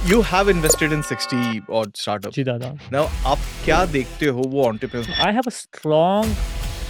You have invested in 60 odd startups. जी दादा. Now, आप क्या देखते हो वो entrepreneurs? I have a strong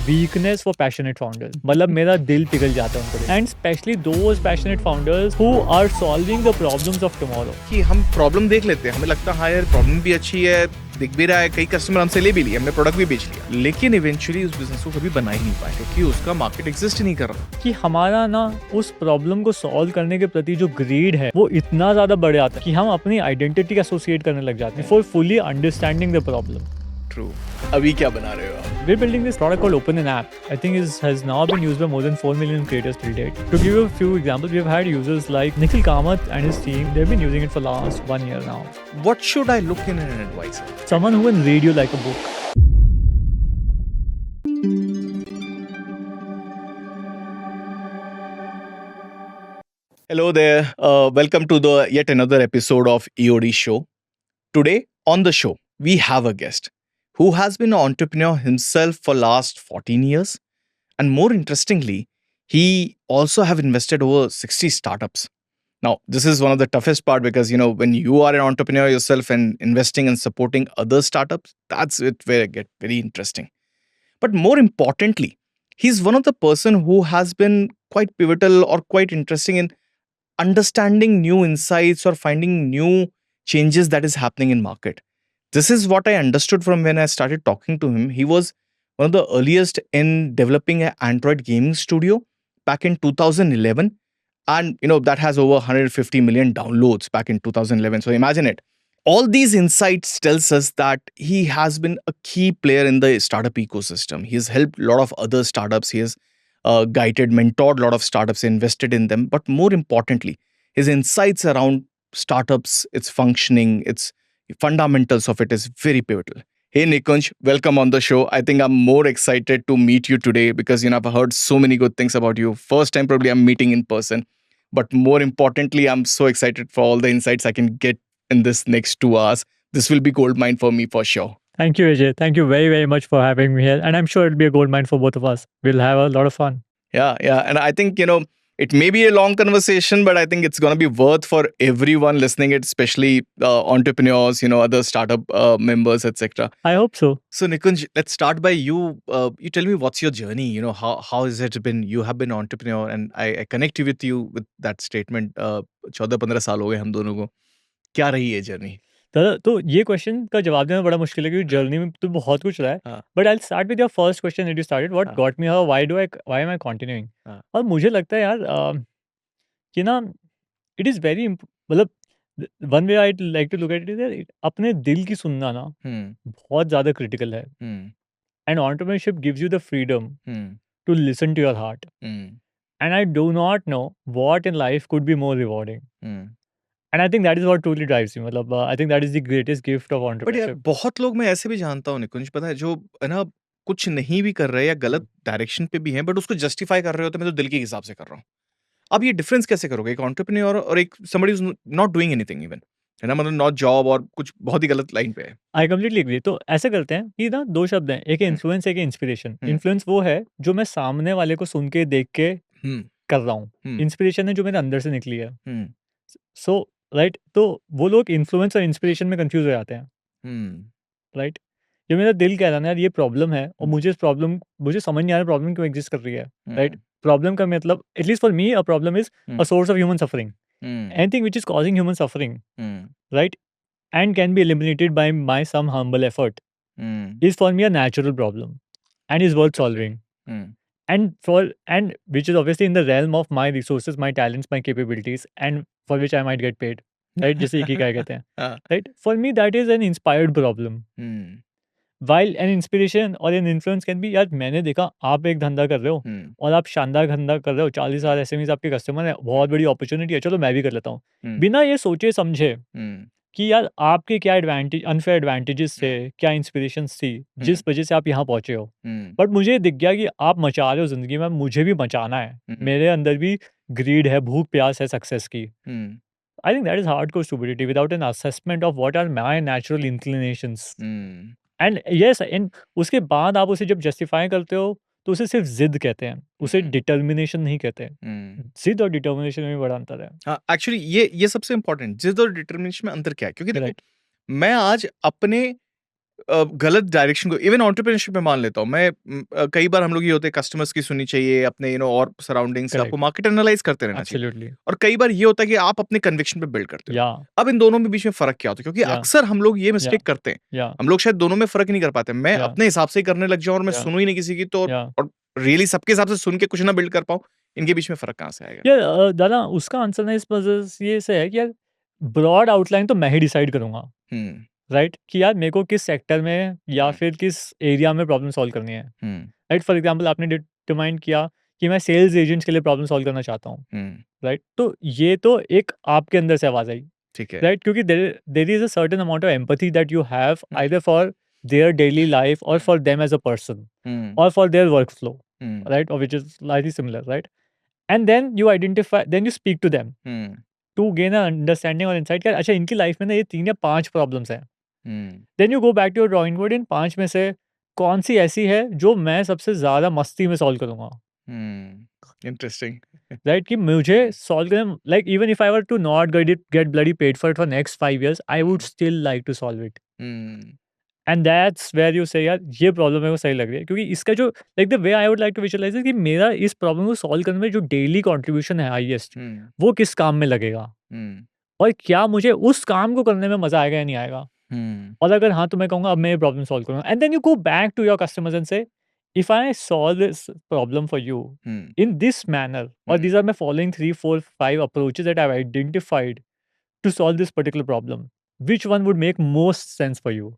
weakness for passionate founders. मतलब मेरा दिल पिघल जाता है उनको देख. And especially those passionate founders who are solving the problems of tomorrow. कि हम प्रॉब्लम देख लेते हैं, हमें लगता है हाँ यार प्रॉब्लम भी अच्छी है, दिख भी रहा है, कई कस्टमर हमसे ले भी लिए, हमने प्रोडक्ट भी बेच लिया, लेकिन इवेंचुअली उस बिजनेस को कभी बना ही नहीं पाए क्योंकि उसका मार्केट एग्जिस्ट ही नहीं कर रहा. कि हमारा ना उस प्रॉब्लम को सॉल्व करने के प्रति जो ग्रीड है वो इतना ज्यादा बढ़ जाता है कि हम अपनी आइडेंटिटी एसोसिएट करने लग जाते हैं for fully understanding the problem. True. अभी क्या बना रहे हो आप? We're building this product called OpenApp. I think has now been used by more than 4 million creators till date. To give you a few examples, we've had users like Nikhil Kamath and his team. They've been using it for last 1 year now. What should I look in an advisor? Someone who can read you like a book. Hello there. Welcome to the yet another episode of EOD Show. Today on the show, we have a guest who has been an entrepreneur himself for last 14 years. And more interestingly, he also have invested over 60 startups. Now, this is one of the toughest part because, when you are an entrepreneur yourself and investing and supporting other startups, that's it where it gets very interesting. But more importantly, he's one of the person who has been quite pivotal or quite interesting in understanding new insights or finding new changes that is happening in market. This is what I understood from when I started talking to him. He was one of the earliest in developing an Android gaming studio back in 2011. And, that has over 150 million downloads back in 2011. So imagine it. All these insights tells us that he has been a key player in the startup ecosystem. He has helped a lot of other startups. He has guided, mentored a lot of startups, invested in them. But more importantly, his insights around startups, its functioning, its fundamentals of it is very pivotal. Hey Nikunj, welcome on the show. I think I'm more excited to meet you today because I've heard so many good things about you. First time probably I'm meeting in person. But more importantly, I'm so excited for all the insights I can get in this next 2 hours. This will be goldmine for me for sure. Thank you, Ajay. Thank you very, very much for having me here. And I'm sure it'll be a gold mine for both of us. We'll have a lot of fun. Yeah. And I think, it may be a long conversation, but I think it's going to be worth for everyone listening it, especially entrepreneurs, other startup members, etc. I hope so. So Nikunj, let's start by you. You tell me what's your journey? How has it been? You have been an entrepreneur, and I connect with you with that statement. 14-15 साल हो गए हम दोनों को. क्या रही है journey? दादा तो ये क्वेश्चन का जवाब देना बड़ा मुश्किल है क्योंकि जर्नी में तो बहुत कुछ रहा है. But I start with your first question that you started what got me here why am I continuing. और मुझे लगता है यार कि ना इट इज़ वेरी मतलब one way I like to look at it is अपने दिल की सुनना ना बहुत ज़्यादा क्रिटिकल है. And entrepreneurship gives you the freedom to listen to your heart. And I do not know what in life could be more rewarding. And I think that is what truly drives me. मतलब I think that is the greatest gift of but यार entrepreneurship. बहुत लोग मैं ऐसे भी जानता हूँ निकुंज, पता है, जो है ना कुछ नहीं भी कर रहे या गलत डायरेक्शन पे भी हैं, बट उसको जस्टिफाई कर रहे होते हैं, मैं तो दिल के हिसाब से कर रहा हूँ. अब ये डिफरेंस कैसे करोगे एक एंटरप्रेन्योर और एक somebody who is not doing anything even, है ना, मतलब नॉट जॉब और कुछ बहुत ही गलत लाइन पे है. I completely agree. तो ऐसे करते हैं कि ना दो शब्द हैं, एक इन्फ्लुएंस एक इंस्पिरेशन. इन्फ्लुएंस वो है जो मैं सामने वाले को सुन के देख के कर रहा हूँ. इंस्पिरेशन है जो मेरे अंदर से निकली है. सो राइट, तो वो लोग इन्फ्लुएंस और इंस्पिरेशन में कंफ्यूज हो जाते हैं. राइट, जो मेरा दिल कह रहा है ना यार ये प्रॉब्लम है और मुझे समझ नहीं आ रहा प्रॉब्लम क्यों एग्जिस्ट कर रही है. राइट, प्रॉब्लम का मतलब at least for me a problem is a source of human suffering. Anything which is causing human suffering, right, and can be eliminated by my some humble effort, is for me a natural problem and is worth solving. And which is obviously in the realm of my resources, my talents, my capabilities, and for which I might get paid. Right, जैसे Ikigai कहते हैं. Right, for me that is an inspired problem. While an inspiration or an influence can be, यार मैंने देखा आप एक धंधा कर रहे हो और आप शानदार धंधा कर रहे हो, 40,000 एसएमईज आपके कस्टमर है, बहुत बड़ी अपॉर्चुनिटी है, चलो मैं भी कर लेता हूँ. बिना ये सोचे समझे कि यार आपके क्या अनफेयर एडवांटेजेस थे, क्या इंस्पिरेशंस थी जिस वजह से आप यहाँ पहुंचे हो. बट मुझे दिख गया कि आप मचा रहे हो जिंदगी में, मुझे भी मचाना है. मेरे अंदर भी ग्रीड है, भूख प्यास है सक्सेस की. I think that is hardcore stupidity without an assessment of what are my natural inclinations. And yes, and उसके बाद आप उसे जब जस्टिफाई करते हो तो उसे सिर्फ जिद कहते हैं, उसे हम्म, डिटर्मिनेशन नहीं कहते हैं। हम्म। जिद और डिटर्मिनेशन में भी बड़ा अंतर है। हाँ, एक्चुअली ये सबसे इम्पोर्टेंट, जिद और डिटर्मिनेशन में अंतर क्या है? क्योंकि देखो, राइट। मैं आज अपने गलत डायरेक्शन को इवन एंटरप्रेन्योरशिप में मान लेता हूँ। मैं कई बार हम लोग ये होते हैं, कस्टमर्स की सुननी चाहिए, अपने और सराउंडिंग से आपको करेक्ट। मार्केट एनालाइज करते रहना चाहिए। एब्सोल्युटली। और कई बार ये होता है कि आप अपने कन्विक्शन पे बिल्ड करते हो। या अब इन दोनों में बीच में फ़र्क क्या होता है? क्योंकि या अक्सर हम लोग ये या मिस्टेक करते हैं। या हम लोग शायद दोनों में फ़र्क ही नहीं कर पाते। मैं या अपने हिसाब से ही करने लग जाऊँ और मैं या सुनूँ ही नहीं किसी की, तो या और रियली सबके हिसाब से सुन के कुछ ना बिल्ड कर पाऊँ, इनके बीच में फ़र्क कहाँ से आएगा? यार दादा उसका आंसर ना इस वजह से ये से है कि यार ब्रॉड आउटलाइन तो मैं ही डिसाइड करूंगा। हुँ, राइट, कि यार मेरे को किस सेक्टर में या हुँ, फिर किस एरिया में प्रॉब्लम सॉल्व करनी है। हुँ, राइट, फॉर एग्जांपल आपने डिटरमाइन किया कि मैं सेल्स एजेंट्स के लिए प्रॉब्लम सॉल्व करना चाहता हूँ। हुँ, राइट, तो ये तो एक आपके अंदर से आवाज आई। ठीक है। राइट, क्योंकि there is a certain amount of empathy that you have hmm, either for their daily life or for them as a person hmm, or for their workflow. Hmm, right, और which is likely similar. Right, and then you identify, then you speak to them hmm, to gain a understanding और insight कि अच्छा इनकी life में ना ये 3 या 5 problems हैं। Hmm, then you go back to your drawing board, इन 5 में से कौन-सी ऐसी है जो मैं सबसे ज़्यादा मस्ती में सॉल्व करूँगा। हुँ, इंटरेस्टिंग। राइट, कि मुझे सॉल्व करना, like even if I were to not get bloody paid for next 5 years I would hmm, still like to solve it. Hmm, and that's where you say यार ये problem है वो सही लग रही है, क्योंकि इसका जो like the way I would like to visualise है कि मेरा इस प्रॉब्लम को सॉल्व करने में जो डेली कंट्रीब्यूशन है हाईएस्ट, हुँ, वो किस काम में लगेगा हुँ, और क्या मुझे उस काम को करने में मजा आएगा या नहीं आएगा। हुँ, और अगर हाँ, तो मैं कहूँगा अब मैं ये प्रॉब्लम सॉल्व करूँगा and then you go back to your customers and say if I solve this problem for you hmm, in this manner और hmm, these are my following 3 4 5 approaches that I've identified to solve this particular problem, which one would make most sense for you?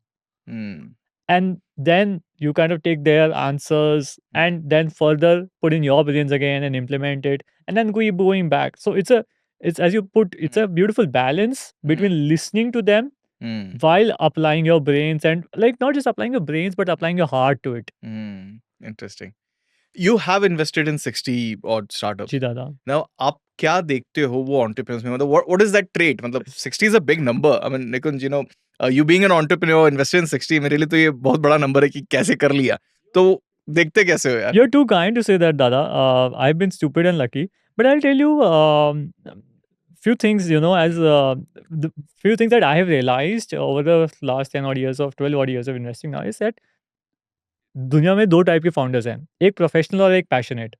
Hmm, And then you kind of take their answers hmm, and then further put in your brilliance again and implement it and then keep going back. So it's as you put, it's a beautiful balance hmm, between listening to them hmm, while applying your brains and like not just applying your brains but applying your heart to it. Hmm, interesting. You have invested in 60 odd जी startups. दादा। Now आप क्या देखते हो वो entrepreneurs में? मतलब what is that trait? मतलब 60 is a big number. I mean Nikunj, you being an entrepreneur invested in 60, मेरे लिए तो ये बहुत बड़ा नंबर है कि कैसे कर लिया। तो देखते कैसे हो यार? You're too kind to say that, Dada. I've been stupid and lucky, but I'll tell you few things. You know, as the few things that I have realized over the last 10 odd years of 12 odd years of investing now is that दुनिया में 2 type के founders हैं, एक professional और एक passionate.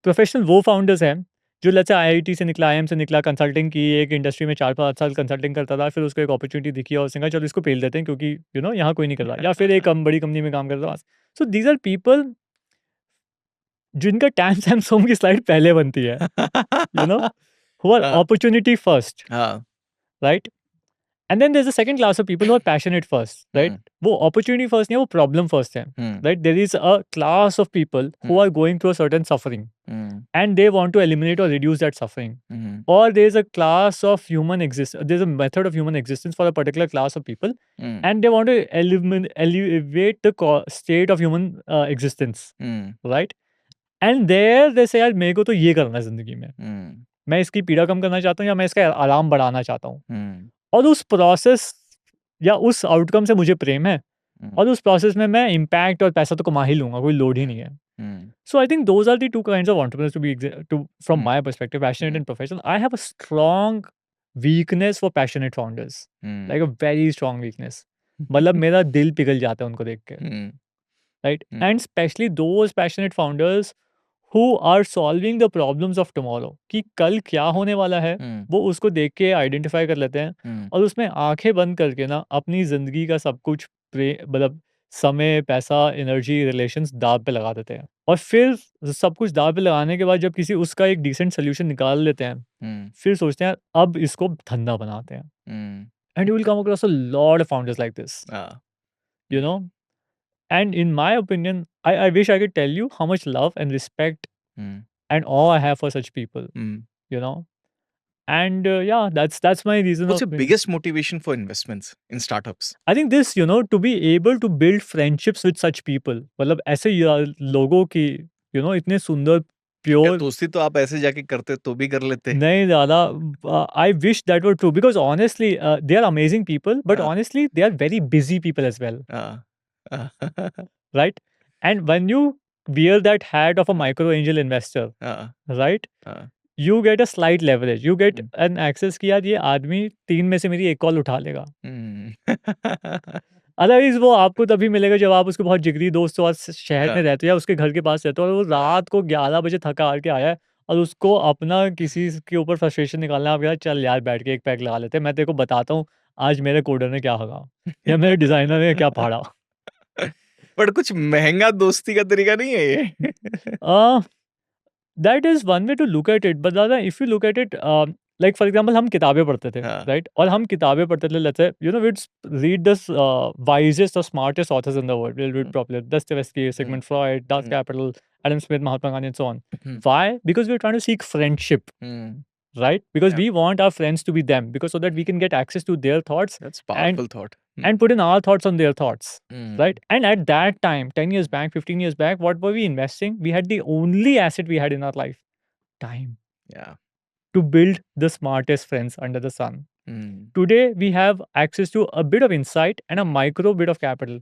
Professional वो founders हैं जो लेट्स से आईआईटी से निकला, आईआईएम से निकला, कंसल्टिंग की, एक इंडस्ट्री में 4-5 साल कंसल्टिंग करता था, फिर उसको एक अपॉर्चुनिटी दिखी और उसने कहा चलो इसको पेल देते हैं क्योंकि यहाँ कोई नहीं कर रहा, या फिर एक बड़ी कंपनी में काम कर रहा। सो दीज आर पीपल जिनका टाइम सैमसंग की स्लाइड पहले बनती है, यू नो, हु आर हाँ, अपॉर्चुनिटी फर्स्ट, हाँ। Right? And then there is a second class of people who are passionate first, right? Hmm, वो अपॉर्चुनिटी फर्स्ट नहीं है, वो प्रॉब्लम फर्स्ट है, hmm, right? There is a class of people hmm, who are going through a certain suffering hmm, and they want to eliminate or reduce that suffering, hmm, or there is a class of human exist there's a method of human existence for a particular class of people hmm, and they want to elevate the state of human existence, hmm, right? And there they say यार मेरे को तो ये करना है जिंदगी में, हुँ, मैं इसकी पीड़ा कम करना चाहता हूँ या मैं इसका आराम बढ़ाना चाहता हूँ, हुँ, और उस प्रोसेस या उस आउटकम से मुझे प्रेम है, हुँ, और उस प्रोसेस में मैं इम्पैक्ट और पैसा तो कमा ही लूंगा, कोई लोड ही नहीं है। हुँ, So I think those are the two kinds of entrepreneurs to be from hmm, my perspective, passionate hmm, and professional. I have a strong weakness for passionate founders, hmm, like a very strong weakness. मतलब मेरा दिल पिघल जाता है उनको देख के, हुँ, right? Hmm, And especially those passionate founders who are solving the problems of tomorrow, कि कल क्या होने वाला है, हुँ, वो उसको देख के आइडेंटिफाई कर लेते हैं हुँ, और उसमें आंखें बंद करके ना अपनी ज़िंदगी का सब कुछ मतलब समय, पैसा, एनर्जी, रिलेशंस दाँव पे लगा देते हैं। और फिर सब कुछ दाँव पे लगाने के बाद जब किसी उसका एक डिसेंट सॉल्यूशन निकाल लेते हैं, हुँ, फिर सोचते हैं अब इसको धंधा बनाते हैं। Hmm, and you will come across a lot of founders like this, हाँ, you know? And in my opinion I wish I could tell you how much love and respect hmm, and awe I have for such people, hmm. you know. And yeah, that's my reason What's of your biggest motivation for investments in startups? I think this, to be able to build friendships with such people, मतलब ऐसे लोगों की, इतने सुंदर यार pure. दोस्ती तो आप ऐसे जाके करते तो भी कर लेते। नहीं ज़्यादा, I wish that were true because honestly they are amazing people but हाँ, honestly they are very busy people as well, हाँ, हाँ, right? And when you wear that hat of a micro angel investor, right? You get a slight leverage. You get an access कि यार ये आदमी 3 में से मेरी एक कॉल उठा लेगा। अदरवाइज वो आपको तभी मिलेगा जब आप उसके बहुत जिगरी दोस्त हो और शहर में रहते हो या उसके घर के पास रहते हो और वो रात को 11 बजे थका हार के आया है और उसको अपना किसी के ऊपर फ्रस्ट्रेशन निकालना है। आप यार चल यार बैठ के एक पैक लगा लेते हैं, मैं तेरे को बताता हूँ आज मेरे कोडर ने क्या हगा या मेरे डिजाइनर ने क्या फाड़ा। बट कुछ महंगा दोस्ती का तरीका नहीं है ये। That is one way to look at it, but Dada if you look at it, like for example हम किताबें पढ़ते थे, राइट? और हम किताबें पढ़ते थे, let's say you know we read the wisest और smartest authors in the world, we'll read properly Dostoevsky, Sigmund Freud, Das Kapital, Adam Smith, Mahatma Gandhi, and so on. Why? Because we're trying to seek friendship, right? Because we want our friends to be them, because so that we can get access to their thoughts. That's powerful thought. And put in our thoughts on their thoughts, right? And at that time, 10 years back, 15 years back, what were we investing? We had the only asset we had in our life, time. Yeah. To build the smartest friends under the sun. Today, we have access to a bit of insight and a micro bit of capital.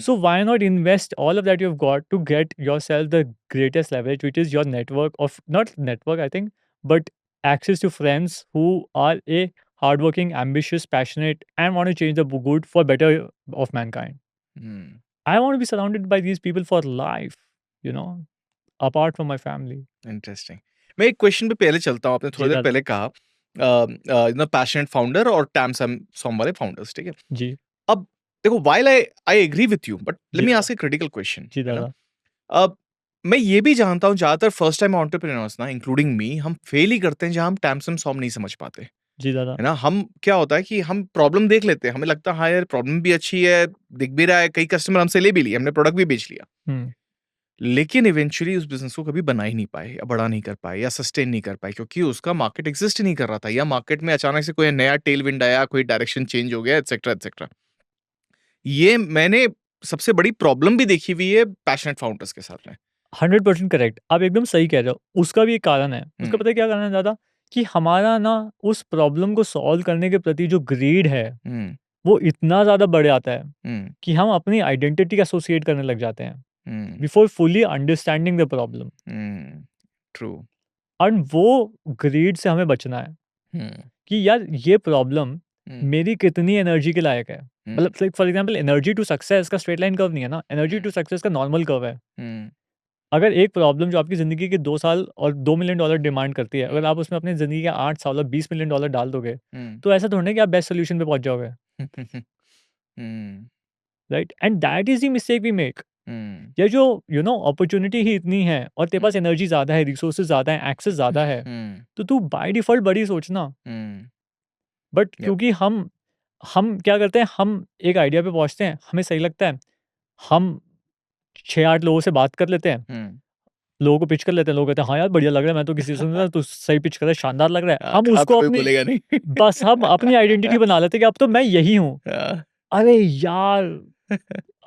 So why not invest all of that you've got to get yourself the greatest leverage, which is your network of, not network, I think, but access to friends who are a hardworking, ambitious, passionate, and want to change the good for better of mankind. I want to be surrounded by these people for life, you know, apart from my family. Interesting. मैं एक question पे पहले चलता हूँ। आपने थोड़ी देर पहले कहा पैशनेट फाउंडर और टैमसम वाले फाउंडर्स, ठीक है जी। अब देखो, while I agree with you, but let me ask a critical question. जी दादा। अब मैं ये भी जानता हूँ ज्यादातर फर्स्ट टाइम एंटरप्रेन्योर्स ना, इंक्लूडिंग मी, हम फेल ही करते हैं जहाँ हम टैमसम सॉम नहीं समझ पाते। जी दादा। है ना, हम क्या होता है कि हम प्रॉब्लम देख लेते हैं, हमें लगता है हाँ यार प्रॉब्लम भी अच्छी है, दिख भी रहा है, कई कस्टमर हमसे ले भी लिए, हमने प्रोडक्ट भी बेच लिया, लेकिन इवेंचुअली उस बिजनेस को कभी बना ही नहीं पाए या बड़ा नहीं कर पाए या सस्टेन नहीं कर पाए, क्योंकि उसका मार्केट एग्जिस्ट नहीं कर रहा था, या मार्केट में अचानक से कोई नया टेल विंड आया, कोई डायरेक्शन चेंज हो गया, एटसेट्रा एटसेट्रा। ये मैंने सबसे बड़ी प्रॉब्लम भी देखी हुई है पैशनेट फाउंडर्स के साथ में। 100% करेक्ट, आप एकदम सही कह रहे हो। उसका भी एक कारण है। उसका पता है क्या कारण है दादा? कि हमारा ना उस प्रॉब्लम को सॉल्व करने के प्रति जो ग्रीड है वो इतना ज्यादा बढ़ जाता है कि हम अपनी आइडेंटिटी एसोसिएट करने लग जाते हैं before fully understanding the problem. True. और वो ग्रीड से हमें बचना है कि यार ये प्रॉब्लम मेरी कितनी एनर्जी के लायक है। मतलब for example energy to success का स्ट्रेट लाइन कर्व नहीं है ना, एनर्जी टू सक्सेस का नॉर्मल कर्व है। अगर एक प्रॉब्लम जो आपकी ज़िंदगी के 2 साल और $2 मिलियन डिमांड करती है, अगर आप उसमें अपनी ज़िंदगी के 8 साल और $20 मिलियन डाल दोगे, तो ऐसा थोड़ा ना कि आप बेस्ट सॉल्यूशन पे पहुंच जाओगे, right? And that is the mistake we make. ये जो अपॉर्चुनिटी ही इतनी है और तेरे पास एनर्जी ज़्यादा है, रिसोर्सेज ज़्यादा है, एक्सेस ज़्यादा है, तो तू बाय डिफॉल्ट बड़ी सोचना। बट क्योंकि हम क्या करते हैं, हम एक आइडिया पे पहुंचते हैं, हमें सही लगता है, हम 6-8 लोगों से बात कर लेते हैं, लोगों को पिच कर लेते हैं, लोग कहते हैं हाँ यार बढ़िया लग रहा है, मैं तो किसी से सुन रहा, तू सही पिच कर रहा है, शानदार लग रहा है। हम उसको अपनी बस हम अपनी आइडेंटिटी बना लेते हैं कि अब तो मैं यही हूँ। अरे यार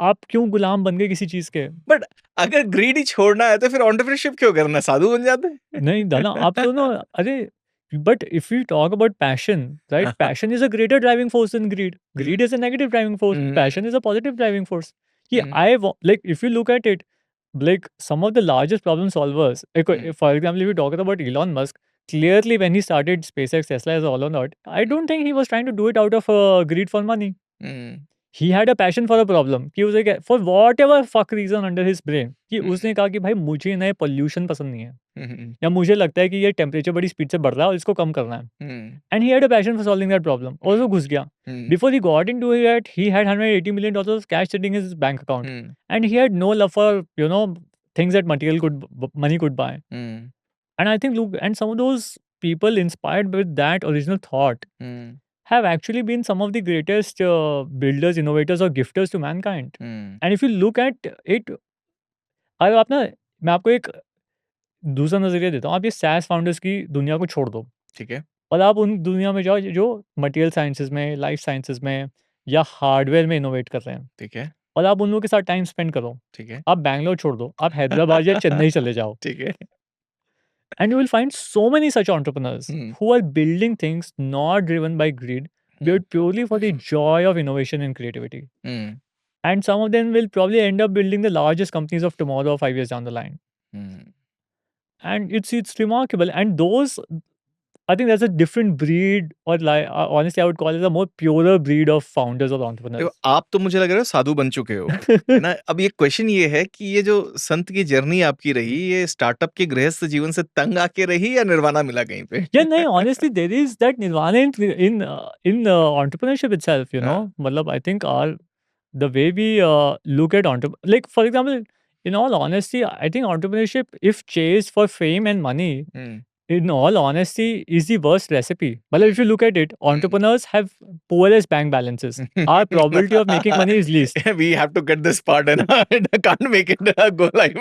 आप क्यों गुलाम बन गए किसी चीज के? बट अगर ग्रीड ही छोड़ना है तो फिर एंटरप्रेन्योरशिप क्यों करना, साधु बन जाते हैं। नहीं दादा, आप तो ना, अरे but if you talk about passion, right, passion is a greater driving force in greed. Greed is a negative driving force, passion is a positive driving force. कि I like if you look at it, like some of the largest problem solvers, like, for example, if you talk about Elon Musk, clearly when he started SpaceX, Tesla as all or not, I don't think he was trying to do it out of greed for money. He had a passion for the problem कि उसे क्या, for whatever fuck reason under his brain, कि उसने कहा कि भाई मुझे नए पोल्यूशन पसंद नहीं है, या मुझे लगता है कि ये टेम्परेचर बड़ी स्पीड से बढ़ रहा है और इसको कम करना है, and he had a passion for solving that problem, और वो घुस गया। Before he got into it, he had $180 million of cash sitting in his bank account, and he had no love for things that money could buy. And I think look, and some of those people inspired with that original thought have actually been some of the greatest builders, innovators or gifters to mankind. And if you look at it, अगर आप ना, मैं आपको एक दूसरा नजरिया देता हूँ, आप ये SaaS फाउंडर्स की दुनिया को छोड़ दो, ठीक है, और आप उन दुनिया में जाओ जो मटेरियल साइंसेज में, लाइफ साइंसेज में या हार्डवेयर में इनोवेट कर रहे हैं, ठीक है, और आप उन लोगों के साथ टाइम स्पेंड करो। ठीक है, आप बैंगलोर छोड़ दो, आप हैदराबाद या चेन्नई चले जाओ, ठीक है, and you will find so many such entrepreneurs who are building things not driven by greed, but purely for the joy of innovation and creativity. and some of them will probably end up building the largest companies of tomorrow or 5 years down the line. And it's remarkable. And those, I think that's a different breed, or like honestly, I would call it a more purer breed of founders or देखो, entrepreneurs. आप तो मुझे लग रहा है साधु बन चुके हो, है ना? अब ये क्वेश्चन ये है कि ये जो संत की जर्नी आपकी रही, ये स्टार्टअप के गृहस्थ जीवन से तंग आके रही या निर्वाणा मिला कहीं पे? Yeah, no, honestly, there is that nirvana in entrepreneurship itself, you know. Matlab, I think the way we look at like for example, in all honesty, I think entrepreneurship, if chased for fame and money, in all honesty, is the worst recipe. But if you look at it, entrepreneurs have poorest bank balances. Our probability of making money is least. We have to get this part and I can't make it go live.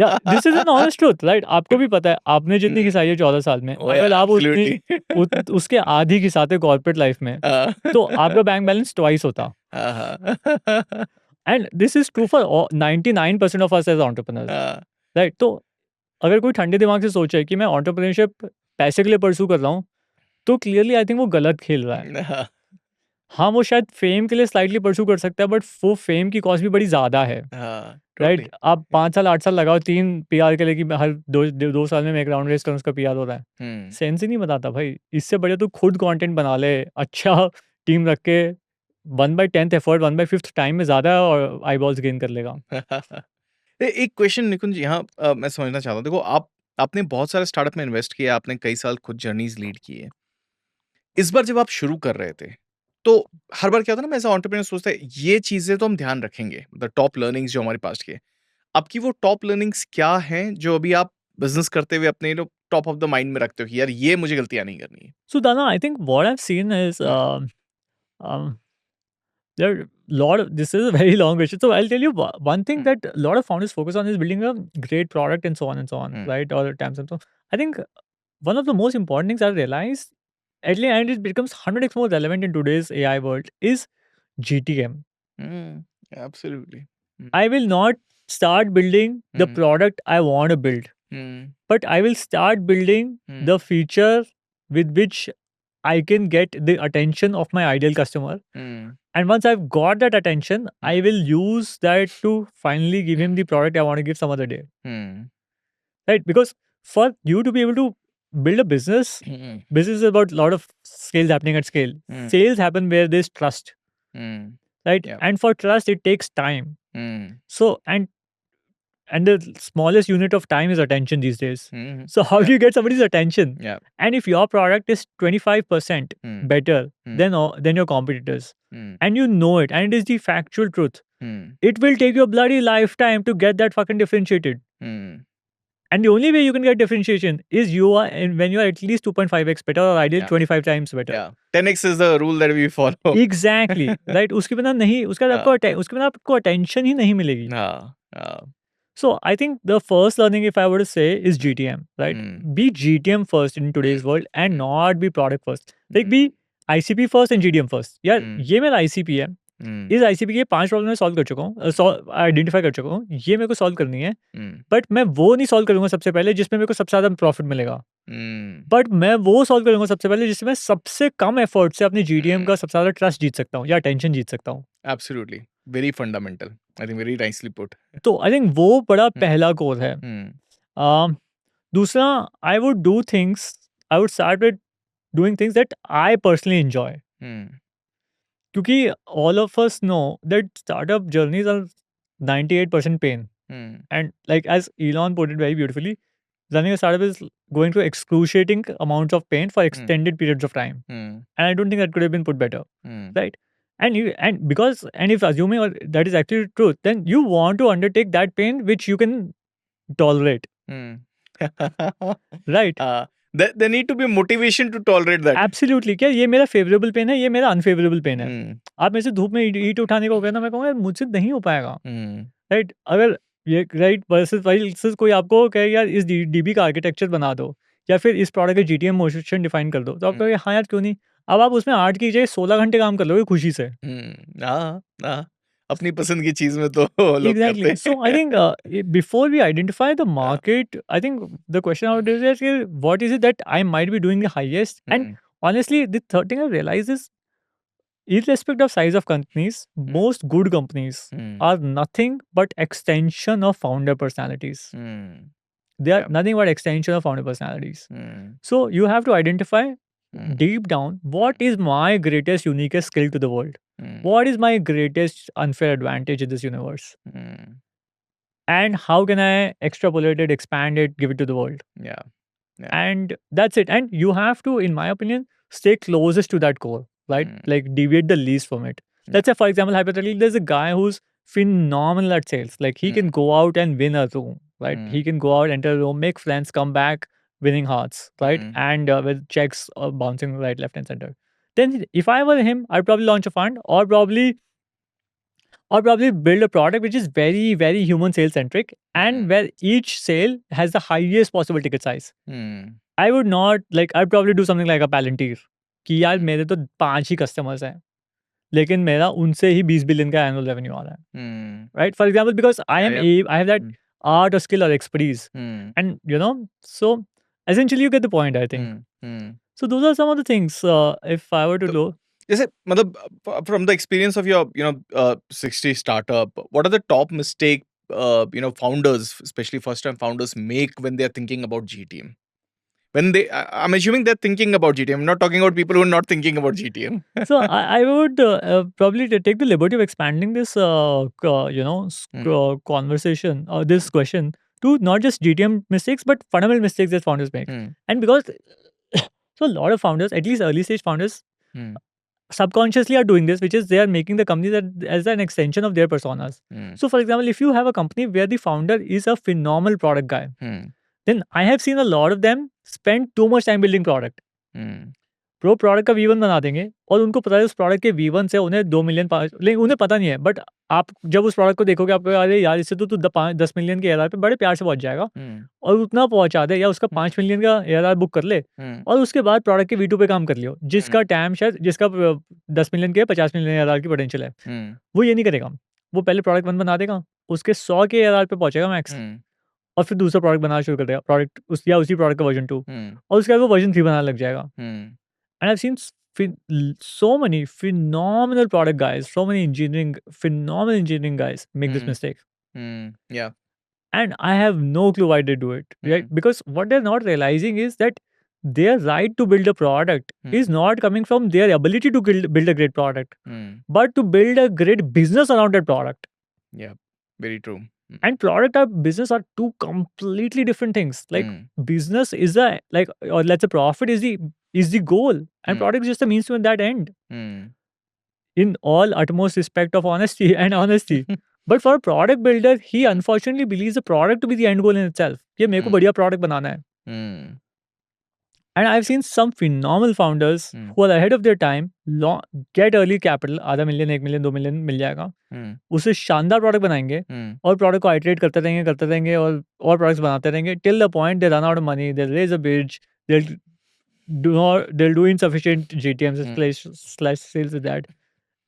Yeah, this is an honest truth, right? आपको भी पता है, आपने जितनी घिसाई है 14 साल में, Oh, अगर yeah, आप उतनी absolutely. उसके आधी घिसाते कॉर्पोरेट लाइफ में, तो आपका बैंक बैलेंस ट्वाइस होता. And this is true for 99% of us as entrepreneurs, right? तो अगर कोई ठंडे दिमाग से सोचे कि मैं एंटरप्रेन्योरशिप पैसे के लिए परस्यू कर रहा हूँ, तो क्लियरली आई थिंक वो गलत खेल रहा है. हाँ, वो शायद फेम के लिए स्लाइटली परस्यू कर सकता है, बट वो फेम की कॉस्ट भी बड़ी ज़्यादा है, राइट? आप 5 साल 8 साल लगाओ 3 पीआर के लिए कि हर 2 साल में मैं एक राउंड रेस करूँ, उसका पीआर हो रहा है. सेंस ही नहीं बताता भाई. इससे बढ़िया तू खुद कंटेंट बना ले, अच्छा टीम रख के 1/10 एफर्ट 1/5 टाइम में ज़्यादा और आई बॉल्स गेन कर लेगा. एक क्वेश्चन निकुंज यहाँ मैं समझना चाहता हूँ. देखो, आपने बहुत सारे स्टार्टअप में इन्वेस्ट किया, आपने कई साल खुद जर्नीज लीड की है. इस बार जब आप शुरू कर रहे थे, तो हर बार क्या होता है ना, मैं एज़ अ एंटरप्रेन्योर सोचता है ये चीज़ें तो हम ध्यान रखेंगे, द टॉप लर्निंग्स जो हमारे पास्ट के. आपकी वो टॉप लर्निंग्स क्या हैं जो अभी आप बिज़नेस करते हुए अपने टॉप ऑफ द माइंड में रखते हो कि यार ये मुझे गलतियाँ नहीं करनी है? So Dana, I think what I've seen is um, there are lot of, this is a very long question. So I'll tell you one thing that a lot of founders focus on is building a great product and so on, right? Or times and so on. I think one of the most important things I realized, at the end, it becomes 100x more relevant in today's AI world, is GTM. Absolutely. I will not start building the product I want to build, but I will start building the feature with which I can get the attention of my ideal customer. And once I've got that attention, I will use that to finally give him the product I want to give some other day. Right? Because for you to be able to build a business, business is about a lot of sales happening at scale. Sales happen where there's trust. Right? Yeah. And for trust, it takes time. So, and the smallest unit of time is attention these days. So how do you get somebody's attention? Yeah. And if your product is 25% better than your competitors, and you know it, and it is the factual truth, it will take you a bloody lifetime to get that fucking differentiated. And the only way you can get differentiation is when you are at least 2.5x better, or ideally 25 times better. Yeah. 10x is the rule that we follow. Exactly. Right? उसके बिना नहीं, उसके बिना आपको attention ही नहीं मिलेगी. So I think the first learning, if I were to say, is GTM, right? Be GTM first in today's world and not be product first. Like be ICP first and GTM first. यार ये मेरा ICP है. इस ICP के 5 problem में solve कर चुका हूँ, आइडेंटिफाई कर चुका हूँ, ये मेरे को सॉल्व करनी है. बट मैं वो नहीं सॉल्व करूंगा सबसे पहले जिसमें मेरे को सबसे ज्यादा प्रॉफिट मिलेगा. बट मैं वो सॉल्व करूंगा सबसे पहले जिसमें मैं सबसे कम एफर्ट से अपनी GTM का सबसे ज्यादा ट्रस्ट जीत सकता हूँ या अटेंशन जीत सकता हूँ. Absolutely. Very fundamental. I think very nicely put. तो आई थिंक वो बड़ा पहला कोर है. दूसरा, I would do things, I would start with doing things that I personally enjoy. क्योंकि all of us know that startup journeys are 98% pain. And like as Elon put it very beautifully, running a startup is going through excruciating amounts of pain for extended periods of time. And I don't think that could have been put better, right? And if assuming that is actually true, then you want to undertake that pain which you can tolerate, right? There need to be motivation to tolerate that. Absolutely. क्या ये मेरा favourable pen है, ये मेरा unfavourable pen है. आप मेरे से धूप में ईट उठाने को हो गया ना, मैं कहूँगा मुझसे नहीं हो पाएगा, राइट? अगर ये राइट वर्सेस कोई आपको कहे यार इस डीबी का आर्किटेक्चर बना दो या फिर इस प्रोडक्ट का GTM मोशन डिफाइन कर दो, तो आप कहोगे हाँ यार क्यों नहीं. अब आप उसमें 8 की जगह 16 घंटे काम कर लोगे खुशी से. अपनी पसंद की चीज में तो लोग करते हैं. So I think before we identify the market, I think the question I would raise is what is it that I might be doing the highest? And honestly, the third thing I realized is irrespective of size of companies, most good companies are nothing but extension of founder personalities. They are nothing but extension of founder personalities. So you have to identify deep down, what is my greatest, uniquest skill to the world? What is my greatest unfair advantage in this universe? And how can I extrapolate it, expand it, give it to the world? Yeah. And that's it. And you have to, in my opinion, stay closest to that core, right? Like deviate the least from it. Let's say, for example, hypothetically, there's a guy who's phenomenal at sales. Like he can go out and win a room, right? He can go out, enter a room, make friends, come back, winning hearts, right? And with checks bouncing right, left, and center. Then, if I were him, I'd probably launch a fund, or probably build a product which is very, very human sales centric, and where each sale has the highest possible ticket size. I would not like, I'd probably do something like a Palantir कि यार मेरे तो 5 ही customers हैं, लेकिन मेरा उनसे ही 20 billion का annual revenue आ रहा है, right? For example, because I have that art or skill or expertise, and so essentially you get the point, I think. So those are some of the things, if I were to do. जैसे मतलब from the experience of your 60 startup, what are the top mistake founders, especially first time founders, make when they are thinking about GTM? When I'm assuming they're thinking about GTM. I'm not talking about people who are not thinking about GTM. So I would probably take the liberty of expanding this conversation or this question to not just GTM mistakes but fundamental mistakes that founders make. And because so a lot of founders, at least early stage founders, subconsciously are doing this, which is they are making the company as an extension of their personas. So for example, if you have a company where the founder is a phenomenal product guy, then I have seen a lot of them spend too much time building product. Pro product का V1 बना देंगे और उनको पता है उस product के V1 से उन्हें 2 मिलियन लेकिन उन्हें पता नहीं है, बट आप जब उस प्रोडक्ट को देखोगे आपको अरे यार इससे तो 10 मिलियन के ARR पे बड़े प्यार से पहुंच जाएगा, और उतना पहुंचा दे या उसका 5 मिलियन का ARR बुक कर ले, और उसके बाद प्रोडक्ट के V2 पे काम कर लियो, जिसका टैम शायद जिसका 10 मिलियन के 50 मिलियन ARR की पोटेंशियल है, वो ये नहीं करेगा। वो पहले प्रोडक्ट 1 बना देगा, उसके 100 के ARR पे पहुंचेगा मैक्स, और फिर दूसरा प्रोडक्ट बनाना शुरू कर देगा, प्रोडक्ट उसी प्रोडक्ट का वर्जन 2, और उसके बाद वो वर्जन 3 बनाने लग जाएगा। And I've seen so many phenomenal product guys, so many phenomenal engineering guys make this mistake. Yeah. And I have no clue why they do it, right? Because what they're not realizing is that their right to build a product is not coming from their ability to build a great product, but to build a great business around that product. Yeah, very true. And product or business are two completely different things. Like business is or let's say profit is the goal, and product is just a means to that end. In all utmost respect of honesty and honesty. But for a product builder, he unfortunately believes the product to be the end goal in itself. ये मेरे को बढ़िया product बनाना है. And I've seen some phenomenal founders who are ahead of their time get early capital, आधा million, 1 million, 2 million मिल जाएगा, उससे शानदार product बनाएंगे और प्रोडक्ट को आइटरेट करते रहेंगे और प्रोडक्ट्स बनाते रहेंगे till the point they run out of money, they'll raise a bridge, they'll do insufficient GTMs slash sales with that,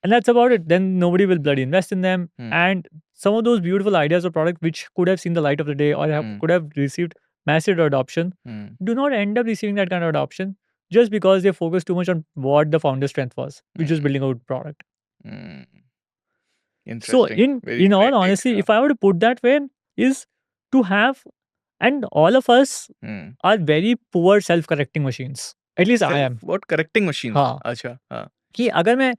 and that's about it. Then nobody will bloody invest in them, and some of those beautiful ideas or products which could have seen the light of the day or could have received massive adoption do not end up receiving that kind of adoption just because they focus too much on what the founder's strength was, which is building a good product. So in all honesty, if I were to put that way, is to have, and all of us are very poor self-correcting machines. At least I am. What correcting machines? हाँ. अच्छा. हाँ. कि अगर मैं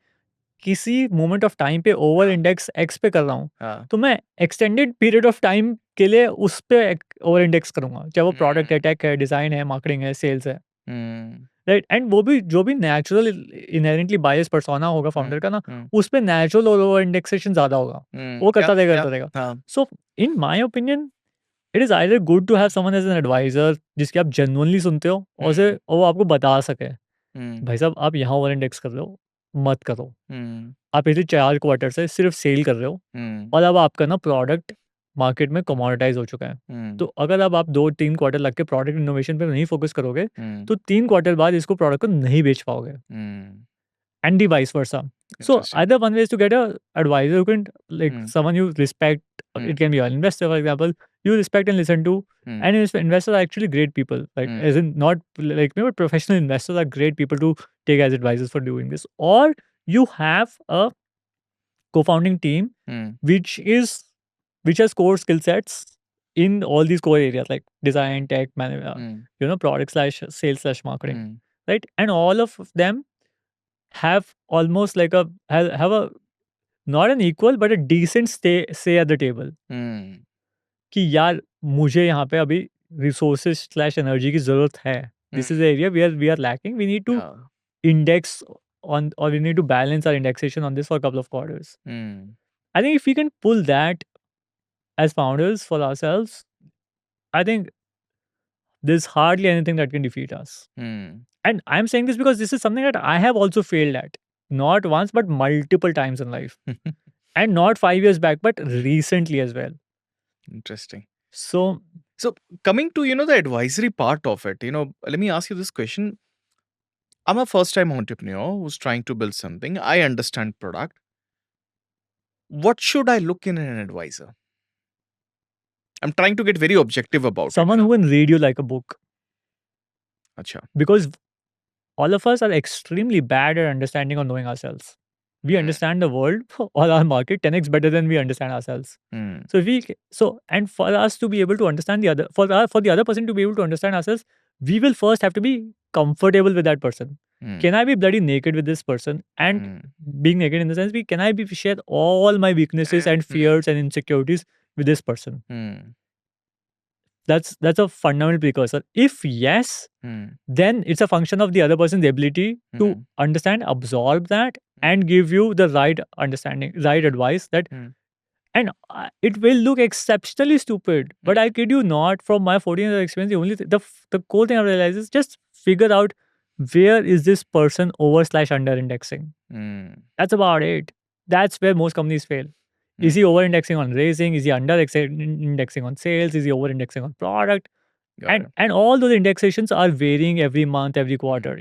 किसी moment of time पे over index x पे कर रहा हूँ, तो मैं एक्सटेंडेड पीरियड ऑफ टाइम के लिए उस पे ओवर इंडेक्स करूंगा, चाहे वो प्रोडक्ट है, टेक है, डिजाइन है, मार्केटिंग है, सेल्स है, राइट. एंड वो भी जो भी नेचुरल इनहेरेंटली बायस पर्सोना होगा फाउंडर का ना, उस पे नेचुरल ओवर इंडेक्सेशन ज्यादा होगा, वो करता रहेगा. So in my opinion it is either good to have someone as an adviser जिसकी आप जेन्युइनली सुनते हो और वो आपको बता सके, भाई साहब आप यहाँ ओवर इंडेक्स कर रहे हो, मत करो. आप पिछले 4 क्वार्टर से सिर्फ सेल कर रहे हो, और अब आपका ना प्रोडक्ट मार्केट में कमोडिटाइज हो चुका है. तो अगर अब आप 2-3 क्वार्टर लग के प्रोडक्ट इनोवेशन पे नहीं फोकस करोगे, तो 3 क्वार्टर बाद इसको प्रोडक्ट को नहीं बेच पाओगे. And the vice versa. So either one way is to get a advisor who can, like someone you respect. It can be an investor, for example, you respect and listen to. And investors are actually great people, like as in not like maybe professional investors are great people to take as advisors for doing this. Or you have a co-founding team which has core skill sets in all these core areas like design, tech, product slash sales slash marketing, right? And all of them have almost like have a not an equal but a decent say at the table कि यार मुझे यहाँ पे अभी resources slash energy की जरूरत है. This is the area where we are lacking. We need to index on, or we need to balance our indexation on this for a couple of quarters. I think if we can pull that as founders for ourselves, I think there's hardly anything that can defeat us. And I'm saying this because this is something that I have also failed at, not once but multiple times in life. And not 5 years back, but recently as well. Interesting. So coming to, the advisory part of it, let me ask you this question. I'm a first-time entrepreneur who's trying to build something. I understand product. What should I look in an advisor? I'm trying to get very objective about someone it. who can read you like a book. Acha. Because all of us are extremely bad at understanding or knowing ourselves. We understand the world or our market 10x better than we understand ourselves. So and for us to be able to understand the other, for the other person to be able to understand ourselves, we will first have to be comfortable with that person. Can I be bloody naked with this person? And being naked in the sense, can I share all my weaknesses and fears and insecurities with this person? That's a fundamental precursor. If yes, then it's a function of the other person's ability to understand, absorb that, and give you the right understanding, right advice. That and it will look exceptionally stupid, but I kid you not, from my 14 years experience, the only the core thing I realize is just figure out where is this person over / under indexing. That's about it. That's where most companies fail. Is he over indexing on raising? Is he under indexing on sales? Is he over indexing on product? And all those indexations are varying every month, every quarter,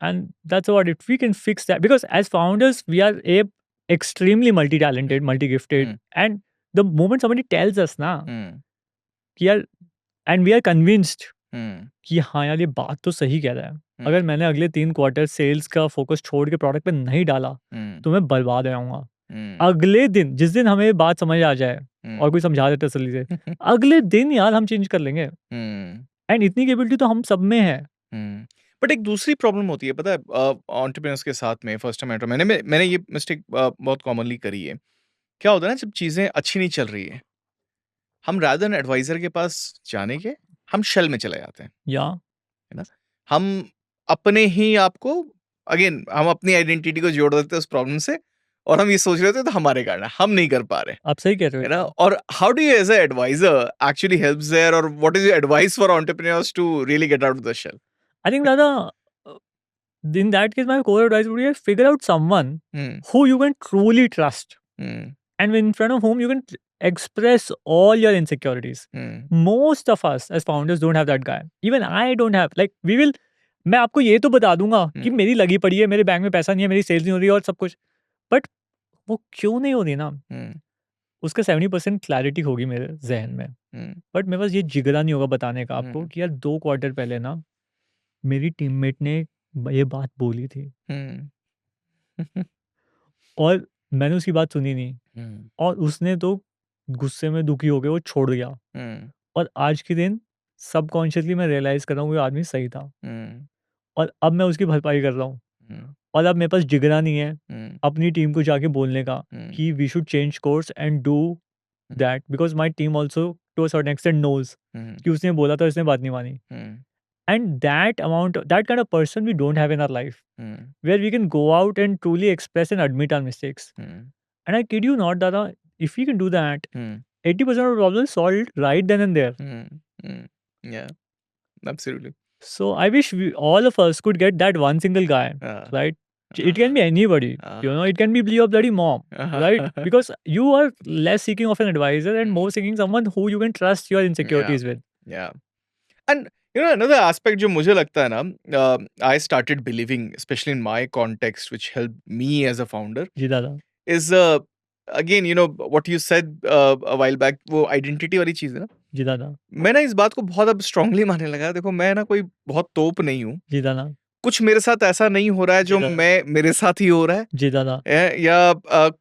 And that's about it. We can fix that, because as founders, we are extremely multi-talented, multi-gifted. And the moment somebody tells us कि यार, and we are convinced कि हाँ यार, ये बात तो सही कह रहा है. अगर मैंने अगले 3 क्वार्टर सेल्स का फोकस छोड़ के प्रोडक्ट पे नहीं डाला तो मैं बर्बाद हो जाऊंगा. अगले दिन, जिस दिन हमें बात समझ आ जाए और कोई समझा दे तसल्ली से, अगले दिन यार हम चेंज कर लेंगे. एंड इतनी कैपेबिलिटी तो हम सब में है. बट एक दूसरी प्रॉब्लम होती है, पता है, एंटरप्रेन्योर्स के साथ में, फर्स्ट टाइम एंटरप्रेन्योर, मैंने ये मिस्टेक बहुत कॉमनली करी है. क्या होता है ना, जब चीजें अच्छी नहीं चल रही है, हम रादर देन एडवाइजर के पास जाने के, हम शेल में चले जाते हैं. है ना, हम अपने ही आपको, अगेन हम अपनी आइडेंटिटी को जोड़ देते हैं उस प्रॉब्लम से, और हम ये सोच रहे थे तो हमारे कारण हम नहीं कर पा रहे. आप सही कह रहे हो, है ना. और how do you as a adviser actually helps there, और what is your advice for entrepreneurs to really get out of the shell? I think Dada, in that case, my core advice would be figure out someone who you can truly trust, and in front of whom you can express all your insecurities. Most of us as founders don't have that guy. Even I don't have. Like मैं आपको ये तो बता दूंगा कि मेरी लगी पड़ी है, मेरे बैंक में पैसा नहीं है, मेरी सेल्स नहीं हो रही है और सब कुछ, बट वो क्यों नहीं हो रही ना, उसका 70% क्लैरिटी होगी मेरे जहन में. बट मेरे पास ये जिगरा नहीं होगा बताने का आपको कि यार 2 क्वार्टर पहले ना मेरी टीममेट ने ये बात बोली थी और मैंने उसकी बात सुनी नहीं, और उसने तो गुस्से में दुखी हो गया, वो छोड़ गया. और आज के दिन सबकॉन्शियसली मैं रियलाइज कर रहा हूँ वो आदमी सही था, और अब मैं उसकी भरपाई कर रहा हूँ. और अब मेरे पास जिगरा नहीं है अपनी टीम को जाके बोलने का कि we should change course and do that, because my team also to a certain extent knows कि उसने बोला था, उसने बात नहीं मानी. And that kind of person we don't have in our life, where we can go out and truly express and admit our mistakes. And I kid you not, Dada, if we can do that, 80% of the problem is solved right then and there. Yeah, absolutely. So I wish all of us could get that one single guy, right? It can be anybody, it can be your bloody mom, right? Because you are less seeking of an advisor and more seeking someone who you can trust your insecurities with. Yeah. And another aspect जो मुझे लगता है ना, I started believing, especially in my context, which helped me as a founder, जी दादा, is again, what you said a while back, वो identity वाली चीज है ना. जी दादा, मैं ना इस बात को बहुत अब स्ट्रांगली मानने लगा. देखो, मैं ना कोई बहुत तोप नहीं हूँ. जी दादा, कुछ मेरे साथ ऐसा नहीं हो रहा है जो मेरे साथ ही हो रहा है जी दादा, या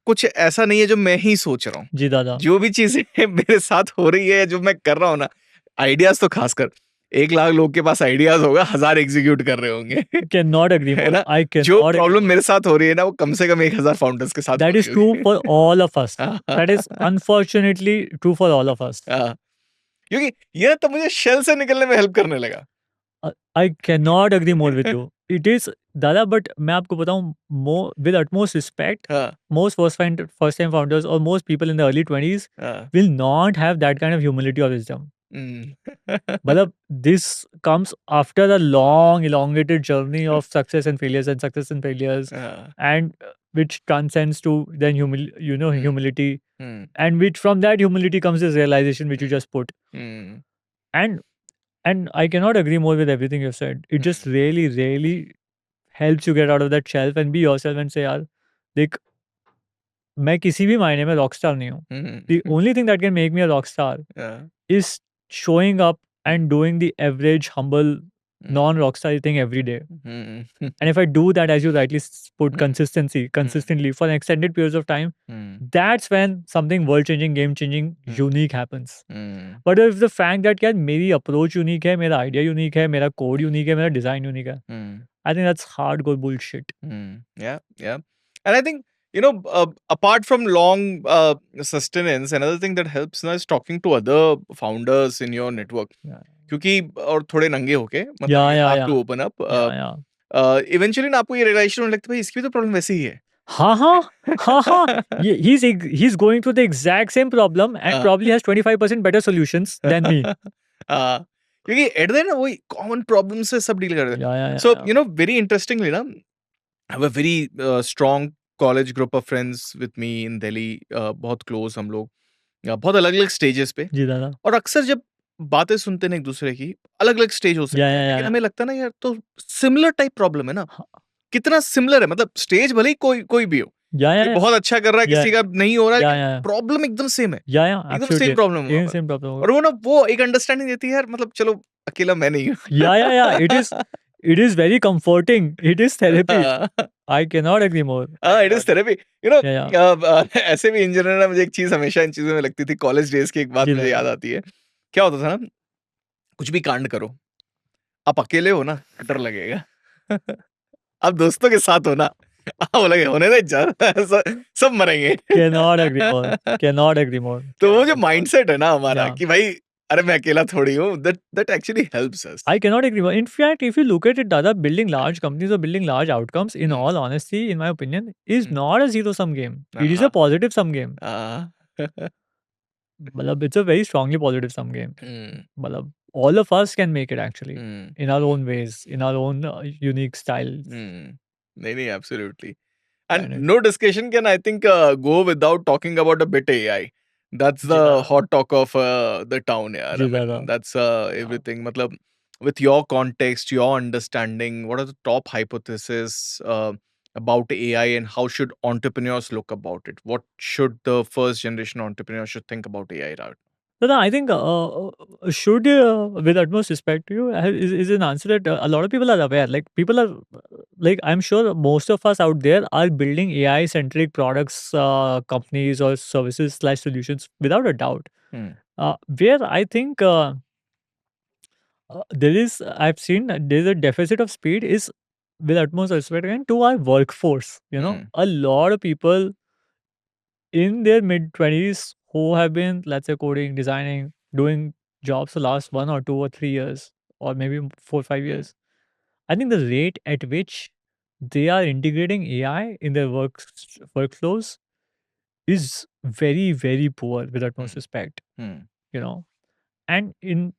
कुछ ऐसा नहीं है जो मैं ही सोच रहा हूँ। जी दादा, जो भी चीजें मेरे साथ हो रही है जो मैं कर रहा हूँ ना, आइडियाज तो खासकर 1 लाख लोग के पास आइडियाज होगा, 1000 एग्जीक्यूट कर रहे होंगे। कैन नॉट एग्री है मोर, ना? आई कैन जो नॉट एग्री प्रॉब्लम मोर। मेरे साथ हो रही है ना, वो कम से कम 1000 फाउंडर्स के साथ हो That is रही true होगी। for all of us. That is unfortunately true for all of us. हाँ, क्योंकि ये तो मुझे शेल से निकलने में हेल्प करने लगा। I cannot agree more with you. It is दादा, but मैं आपको बताऊं, with utmost respect, हाँ, most first time founders or most people in the early 20s हाँ, will not have that kind of humility or wisdom. Hmm, But this comes after a long, elongated journey of success and failures and success and failures, हाँ, and which transcends to then hmm, humility, hmm, and which from that humility comes this realization which you just put. Hmm, And I cannot agree more with everything you've said. It just really, really helps you get out of that shelf and be yourself and say, यार, देख, मैं किसी भी मायने में Rockstar नहीं हूँ. The hmm, only thing that can make me a rockstar हाँ, is showing up and doing the average, humble, non-rockstar thing every day. Hmm, And if I do that, as you rightly put, hmm, consistently for an extended periods of time, hmm, that's when something world-changing, game-changing, unique happens. Hmm, But if the fact that यार मेरी approach unique है, मेरा idea unique है, मेरा code unique है, मेरा design unique है, हम्म, I think that's hardcore bullshit. yeah, yeah. And I think, apart from long sustenance, another thing that helps now is talking to other founders in your network. Yeah, क्योंकि और थोड़े नंगे होके, मतलब yeah, you yeah, have yeah, to open up. yeah. Eventually ना आपको ये realization होने लगता है, भाई इसकी भी तो प्रॉब्लम वैसी ही है। हाँ, हाँ, हाँ, हाँ. He's going through the exact same problem and हाँ। probably has 25% better solutions than me. हाँ, क्योंकि एट द एंड ना वही कॉमन प्रॉब्लम से सब डील करते हैं। Yeah, yeah, सो yeah. वेरी इंटरेस्टिंगली ना, I have a very strong college group of friends with me in Delhi, बहुत क्लोज हम लोग, बहुत अलग अलग स्टेजेस पे। जी दादा. और अक्सर जब बातें सुनते हैं एक दूसरे की, अलग अलग स्टेज हो Yeah, सकते हैं, yeah, लेकिन yeah, हमें लगता है ना यार, तो सिमिलर टाइप प्रॉब्लम है ना। yeah. कितना सिमिलर है, मतलब स्टेज भले ही कोई कोई भी हो, Yeah, कोई yeah, बहुत अच्छा कर रहा है, yeah, किसी का नहीं हो रहा है, yeah, लेकिन yeah, प्रॉब्लम एकदम सेम है, yeah, yeah, एकदम सेम absolutely. प्रॉब्लम वहां Even पर। same problem. और वो ना, वो एक अंडरस्टैंडिंग देती है यार, मतलब चलो अकेला मैं नहीं हूँ। Yeah, yeah, yeah. It is very comforting. It is therapy. I cannot agree more. हाँ, it is therapy. You know, Yeah, yeah. ऐसे भी इन जनरल ना, मुझे एक चीज हमेशा इन चीजों में लगती थी, कॉलेज डेज की एक बात जी मुझे याद दादा. आती है। क्या होता था ना, कुछ भी कांड करो, आप अकेले हो ना, डर लगेगा। आप दोस्तों के साथ हो ना, वो लगे होने दे, सब मरेंगे। Cannot agree more. Cannot agree more. तो वो जो माइंडसेट है ना हमारा, Yeah. कि भाई अरे मैं अकेला थोड़ी हूँ, that that actually helps us. I cannot agree more. In fact, if you look at it, Dada, building large companies or building large outcomes, in all honesty, in my opinion, is not a zero sum game. It is a positive sum game. Malab, it's a very strongly positive sum game. Malab, all of us can make it actually in our own ways, in our own unique styles. नहीं नहीं, absolutely. And Kind of. no discussion can, I think, go without talking about a bit AI. That's the जी दादा. hot talk of the town, yaar. I ji mean, दादा. that's everything. Matlab, with your context, your understanding, what are the top hypotheses about AI, and how should entrepreneurs look about it? What should the first generation entrepreneur should think about AI, right? Dada, I think should, with utmost respect to you, is an answer that a lot of people are aware. Like people are, like I'm sure most of us out there are building AI centric products, companies or services slash solutions without a doubt. Where I think there is, I've seen that there's a deficit of speed is with utmost respect again to our workforce. You know, a lot of people in their mid 20s who have been, let's say, coding, designing, doing jobs the last 1 or 2 or 3 years, or maybe 4 or 5 years. I think the rate at which they are integrating AI in their workflows is very, very poor with utmost respect, you know. And in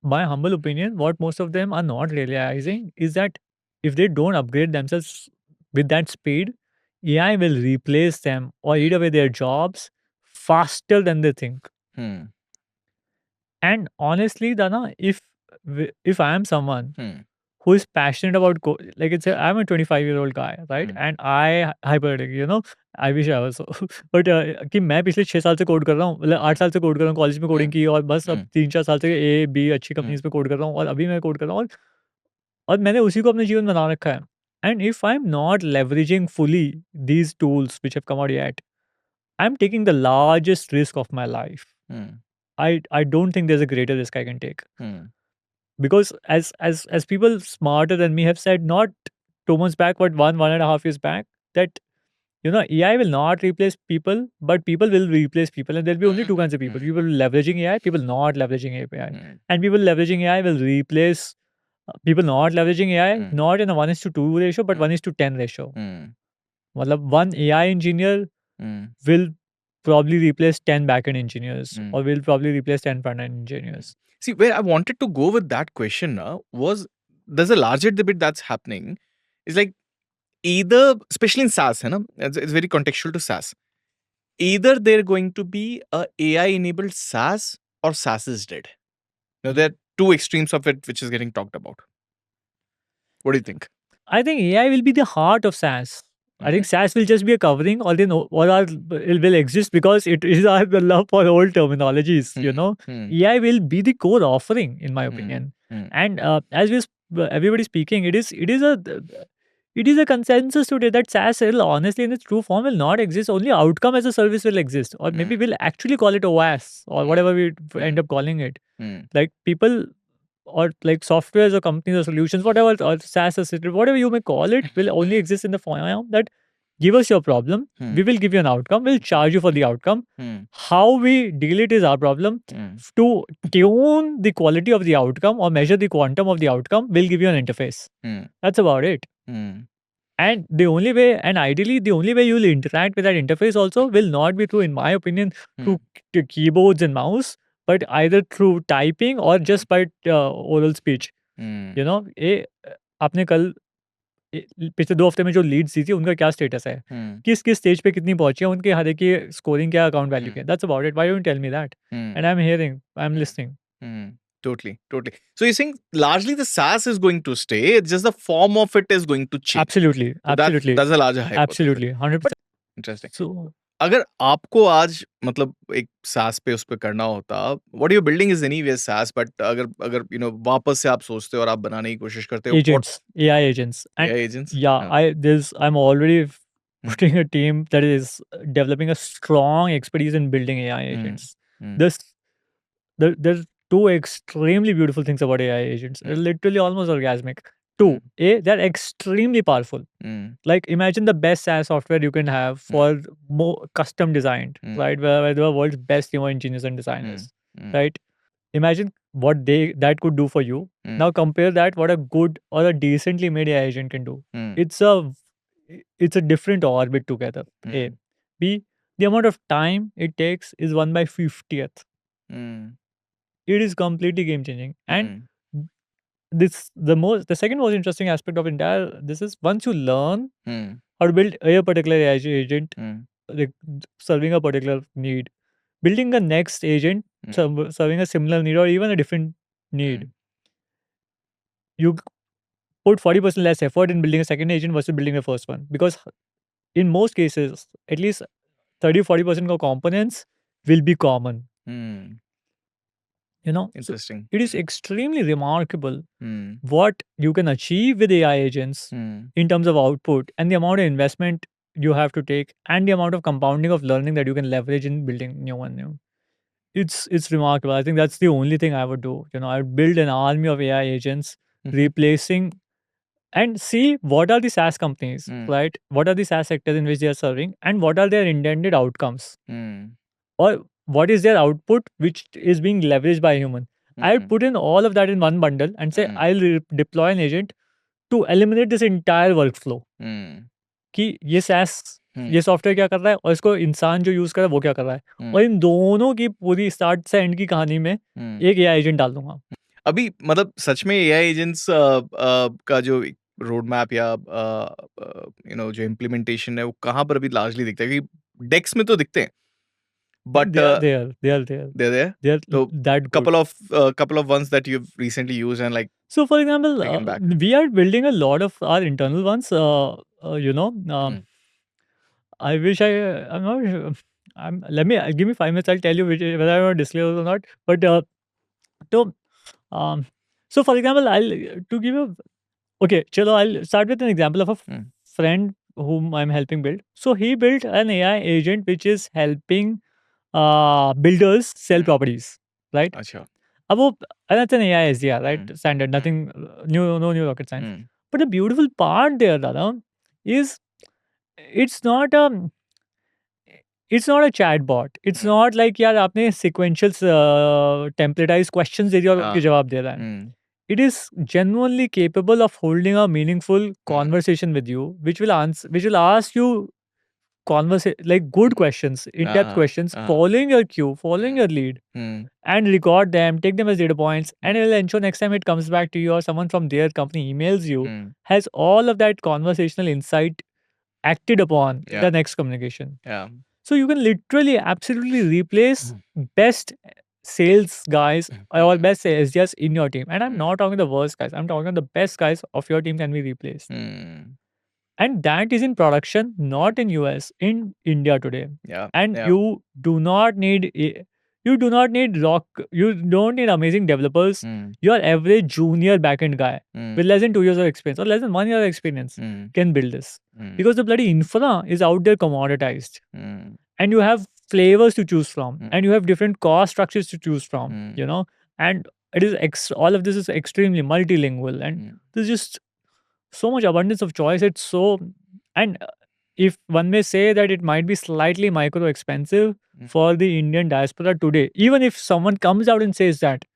my humble opinion, what most of them are not realizing is that if they don't upgrade themselves with that speed, AI will replace them or eat away their jobs faster than they think. And honestly, Dana, if I am someone who is passionate about like it's I'm a 25-year-old guy, right? And I hyper, I wish I was so. But कि मैं पिछले 6 साल से code कर रहा हूँ, मतलब 8 साल से कोड कर रहा हूँ, कॉलेज में कोडिंग की, और बस अब 3-4 साल से A B अच्छी कंपनीज में कोड कर रहा हूँ, और अभी मैं कोड कर रहा हूँ, और और मैंने उसी को अपने जीवन में बना रखा है. And if I'm not leveraging fully these tools which have come out yet, I'm taking the largest risk of my life. Hmm. I don't think there's a greater risk I can take. Hmm. Because as people smarter than me have said, not 2 months back, but 1.5 years back, that AI will not replace people, but people will replace people, and there'll be only two kinds of people: people leveraging AI, people not leveraging AI, Hmm. and people leveraging AI will replace people not leveraging AI, not in a 1:2 ratio, but 1:10 ratio. Hmm. Matlab, one AI engineer Hmm. will probably replace 10 backend engineers, Hmm. or will probably replace 10 front-end engineers. See, where I wanted to go with that question was there's a larger debate that's happening. It's like either, especially in SaaS, it's very contextual to SaaS. Either they're going to be a AI-enabled SaaS or SaaS is dead. Now, there are two extremes of it which is getting talked about. What do you think? I think AI will be the heart of SaaS. I think SaaS will just be a covering, or it will exist because it is our love for old terminologies. AI will be the core offering, in my opinion. And everybody speaking, it is a consensus today that SaaS will, honestly, in its true form, will not exist. Only outcome as a service will exist, or maybe we'll actually call it OAS, or whatever we end up calling it. Like people, or like softwares or companies or solutions, whatever, or SaaS assisted, whatever you may call it, will only exist in the form that give us your problem, we will give you an outcome, we'll charge you for the outcome. How we deal it is our problem. To tune the quality of the outcome or measure the quantum of the outcome, we'll give you an interface. That's about it. And the only way, and ideally, the only way you will interact with that interface also will not be through, in my opinion, through keyboards and mouse, but either through typing or just by oral speech. आपने कल पिछले 2 हफ्ते में जो Leeds दी थी, उनका क्या status है? किस स्टेज पे कितनी पहुँची है? उनके हर एक की स्कोरिंग क्या, अकाउंट वैल्यू क्या है? That's about it. Why don't you tell me that? And I am hearing, I am listening. Totally. So you're saying largely the SaaS is going to stay, it's just the form of it is going to change. Absolutely. So that's a larger hypothesis. Absolutely. 100%. Interesting. So अगर आपको आज मतलब एक SaaS पे उस पे करना होता, what you're building is anyway SaaS, but अगर वापस से आप सोचते हो और आप बनाने की कोशिश करते हो, agents, AI agents. And AI agents? I'm already putting a team that is developing a strong expertise in building AI agents. There's two extremely beautiful things about AI agents. They're literally almost orgasmic. Two, they're extremely powerful. Like, imagine the best SaaS software you can have for more custom designed, right? Where the world's best engineers and designers, right? Imagine what that could do for you. Now compare that what a good or a decently made AI agent can do. It's a different orbit together. A. B, the amount of time it takes is 1/50th. It is completely game changing. And the second most interesting aspect of entire this is, once you learn how to build a particular AI agent, like serving a particular need, building the next agent serving a similar need or even a different need, you put 40% less effort in building a second agent versus building the first one, because in most cases, at least 30-40% of components will be common. Interesting. So it is extremely remarkable what you can achieve with AI agents in terms of output, and the amount of investment you have to take, and the amount of compounding of learning that you can leverage in building new and new. It's remarkable. I think that's the only thing I would do. I would build an army of AI agents replacing, and see what are the SaaS companies, right? What are the SaaS sectors in which they are serving, and what are their intended outcomes, or what is their output which is being leveraged by a human. I'll put in all of that in one bundle and say I'll deploy an agent to eliminate this entire workflow. कि ये SaaS ये software क्या कर रहा है और इसको इंसान जो यूज कर रहा है वो क्या कर रहा है, और इन दोनों की पूरी स्टार्ट से एंड की कहानी में एक AI एजेंट डाल दूंगा. अभी मतलब सच में AI एजेंट्स का जो रोड मैप या जो इम्प्लीमेंटेशन है वो कहाँ पर अभी लार्जली दिखता है? क्योंकि डेक्स में तो दिखते हैं, but they are there. they're there. They're So that good. couple of ones that you've recently used and like So, for example, taken back. we are building a lot of our internal ones. I wish I'm not sure. Give me 5 minutes. I'll tell you whether I want to disclose or not. But so for example, to give you Okay, chalo, I'll start with an example of a Hmm. friend whom I'm helping build. So he built an AI agent which is helping builders sell properties, right? Acha. अब वो, and that's an AI SDR, right? Hmm. Standard, nothing new, no new rocket science. Hmm. But the beautiful part there, Dada, is it's not a it's not a chatbot. It's Hmm. not like यार आपने sequential templatized questions दे दिया और उनके जवाब दे रहा है. Hmm. It is genuinely capable of holding a meaningful Hmm. conversation with you, which will ask you like good questions, in-depth questions, following your cue, following your lead, Hmm. and record them, take them as data points, and it will ensure next time it comes back to you or someone from their company emails you, Hmm. has all of that conversational insight acted upon in Yeah. the next communication. Yeah. So you can literally absolutely replace best sales guys or best SDRs in your team. And I'm not talking the worst guys. I'm talking the best guys of your team can be replaced. Hmm. And that is in production, not in US, in India today. Yeah. And Yeah. you do not need you don't need amazing developers. Hmm. Your average junior backend guy Hmm. with less than 2 years of experience or less than 1 year of experience Hmm. can build this. Hmm. Because the bloody infra is out there commoditized. Hmm. And you have flavors to choose from, Mm. and you have different cost structures to choose from, Mm. you know, and it is all of this is extremely multilingual, and there's just so much abundance of choice. It's so, and if one may say that it might be slightly micro expensive for the Indian diaspora today, even if someone comes out and says that,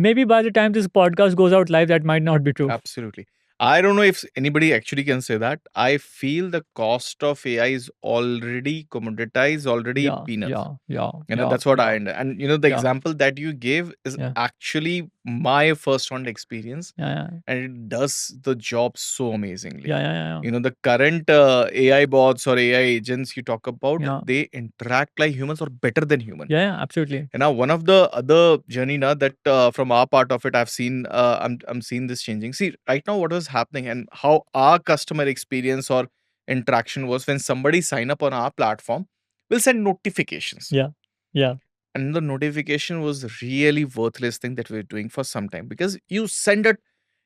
maybe by the time this podcast goes out live, that might not be true. Absolutely. I don't know if anybody actually can say that. I feel the cost of AI is already commoditized, already peanuts. That's what I understand. And the example that you gave is actually my first-hand experience, and it does the job so amazingly. The current AI bots or AI agents you talk about, they interact like humans or better than humans. Absolutely. And now one of the other journey now that from our part of it, I've seen I'm seeing this changing. See, right now what was happening and how our customer experience or interaction was when somebody sign up on our platform, we'll send notifications. Yeah. And the notification was really worthless thing that we're doing for some time, because you send it,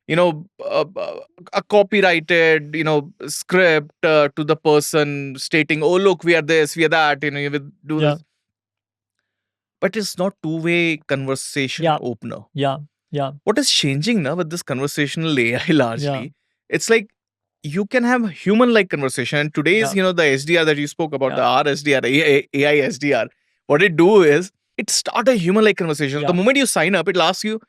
a copyrighted, script to the person stating, oh, look, we are this, we are that, you will do this. But it's not two-way conversation opener. Yeah. What is changing now with this conversational AI largely? It's like you can have human-like conversation. And today's, the SDR that you spoke about, the RSDR, AI SDR, what it do is it start a human-like conversation. The moment you sign up, it asks you,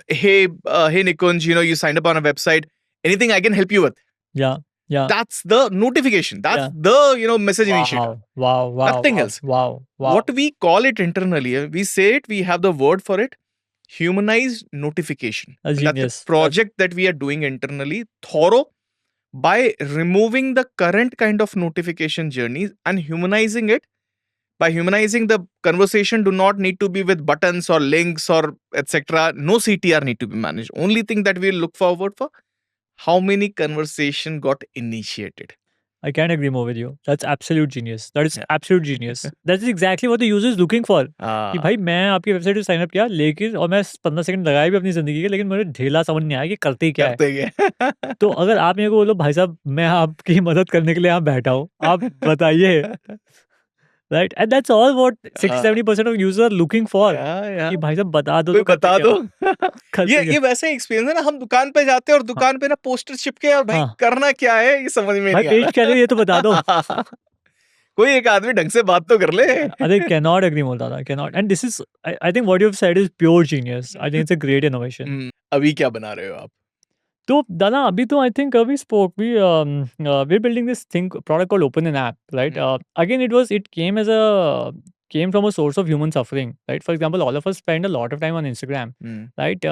hey Nikunj, you signed up on a website. Anything I can help you with? Yeah. That's the notification. That's the message initiator. Wow. Nothing else. Wow. What we call it internally, we say it, we have the word for it, humanized notification. That's a project that we are doing internally, thorough, by removing the current kind of notification journeys and humanizing it. By humanizing the conversation, do not need to be with buttons or links or etc. No CTR need to be managed. Only thing that we'll look forward for, how many conversation got initiated. I can't agree more with you. That's absolute genius. That is absolute genius. That is exactly what the user is looking for. कि भाई मैं आपकी website पे sign up किया, लेकिन और मैं 15 second लगाए भी अपनी जिंदगी के, लेकिन मुझे ढेला समझ नहीं आया कि करते ही क्या है। तो अगर आप मेरे को बोलो भाई साहब मैं आपकी मदद करने के लिए यहाँ बैठा हूँ, आप बताइए, right? And that's all what 60-70% of users are looking for. कि भाई साहब बता दो, तो बता दो। ये ये वैसा एक्सपीरियंस है ना, हम दुकान पे जाते हैं और दुकान पे ना पोस्टर चिपके और भाई करना क्या है ये समझ में नहीं आ रहा। पेज क्या है ये तो बता दो। कोई एक आदमी ढंग से बात तो कर ले। I cannot agree more, Dada. Cannot. And this is, I think what you've said is pure genius. I think it's a great innovation. अभी क्या बना रहे हो आप? तो दादा अभी तो I think we spoke, we're building this product called Open an App, right? Again, it came from a source of human suffering, right? For example, all of us spend a lot of time on Instagram, right?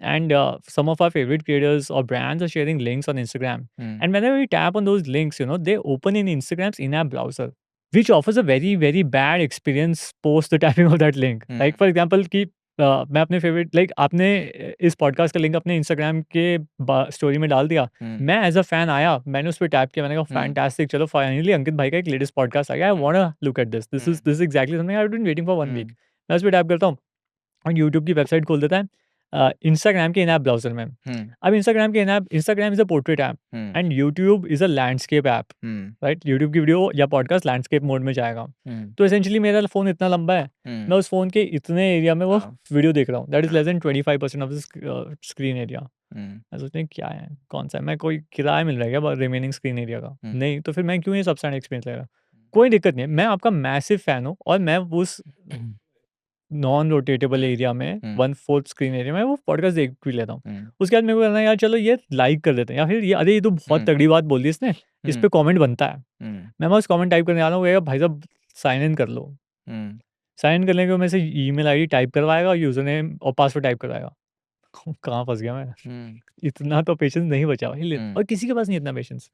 And some of our favorite creators or brands are sharing links on Instagram. And whenever we tap on those links, they open in Instagram's in-app browser, which offers a very, very bad experience post the tapping of that link. Like, for example, कि मैं अपने favourite आपने इस podcast का link अपने Instagram के story में डाल दिया, मैं एज अ फैन आया, मैंने उस पर टैप किया, मैंने कहा फैंटास्टिक, चलो फाइनली अंकित भाई का एक लेटेस्ट पॉडकास्ट आ गया, I want to look at this is exactly something I have been waiting for 1 week. मैं उस पर टैप करता हूँ और यूट्यूब की वेबसाइट खोल देता है इंस्टाग्राम के इन ऐप ब्राउजर में। अब इंस्टाग्राम के इन app, Instagram is a portrait app and YouTube is a landscape app, right? YouTube की वीडियो या पॉडकास्ट लैंडस्केप मोड में जाएगा। तो एसेंशियली मेरा फोन इतना लंबा है, मैं उस फोन के इतने एरिया में वो वीडियो देख रहा हूँ, that is less than 25% of the screen area. मैं सोचते हैं क्या है, कौन सा है, मैं कोई किराया मिल रहा है क्या रिमेनिंग स्क्रीन एरिया का? नहीं, तो फिर मैं क्यों ये सबस्टैंडर्ड एक्सपीरियंस ले रहा? कोई दिक्कत नहीं है, मैं आपका मैसिव फैन हूँ और मैं उस नॉन रोटेटेबल एरिया में 1/4 स्क्रीन एरिया में वो पॉडकास्ट देख भी लेता हूँ। उसके बाद मेरे को करना है यार, चलो ये लाइक कर देते हैं, या फिर ये अरे ये तो बहुत तगड़ी बात बोल दी इसने, इस पे कमेंट बनता है। मैं बस कमेंट टाइप करने आ रहा हूँ, भैया भाई साहब साइन इन कर लो। साइन इन करने के बाद मेरे से ईमेल आईडी टाइप करवाएगा, यूजर नेम और पासवर्ड टाइप करवाएगा। कहाँ फंस गया मैं? इतना तो पेशेंस नहीं बचा भाई, और किसी के पास नहीं इतना patience.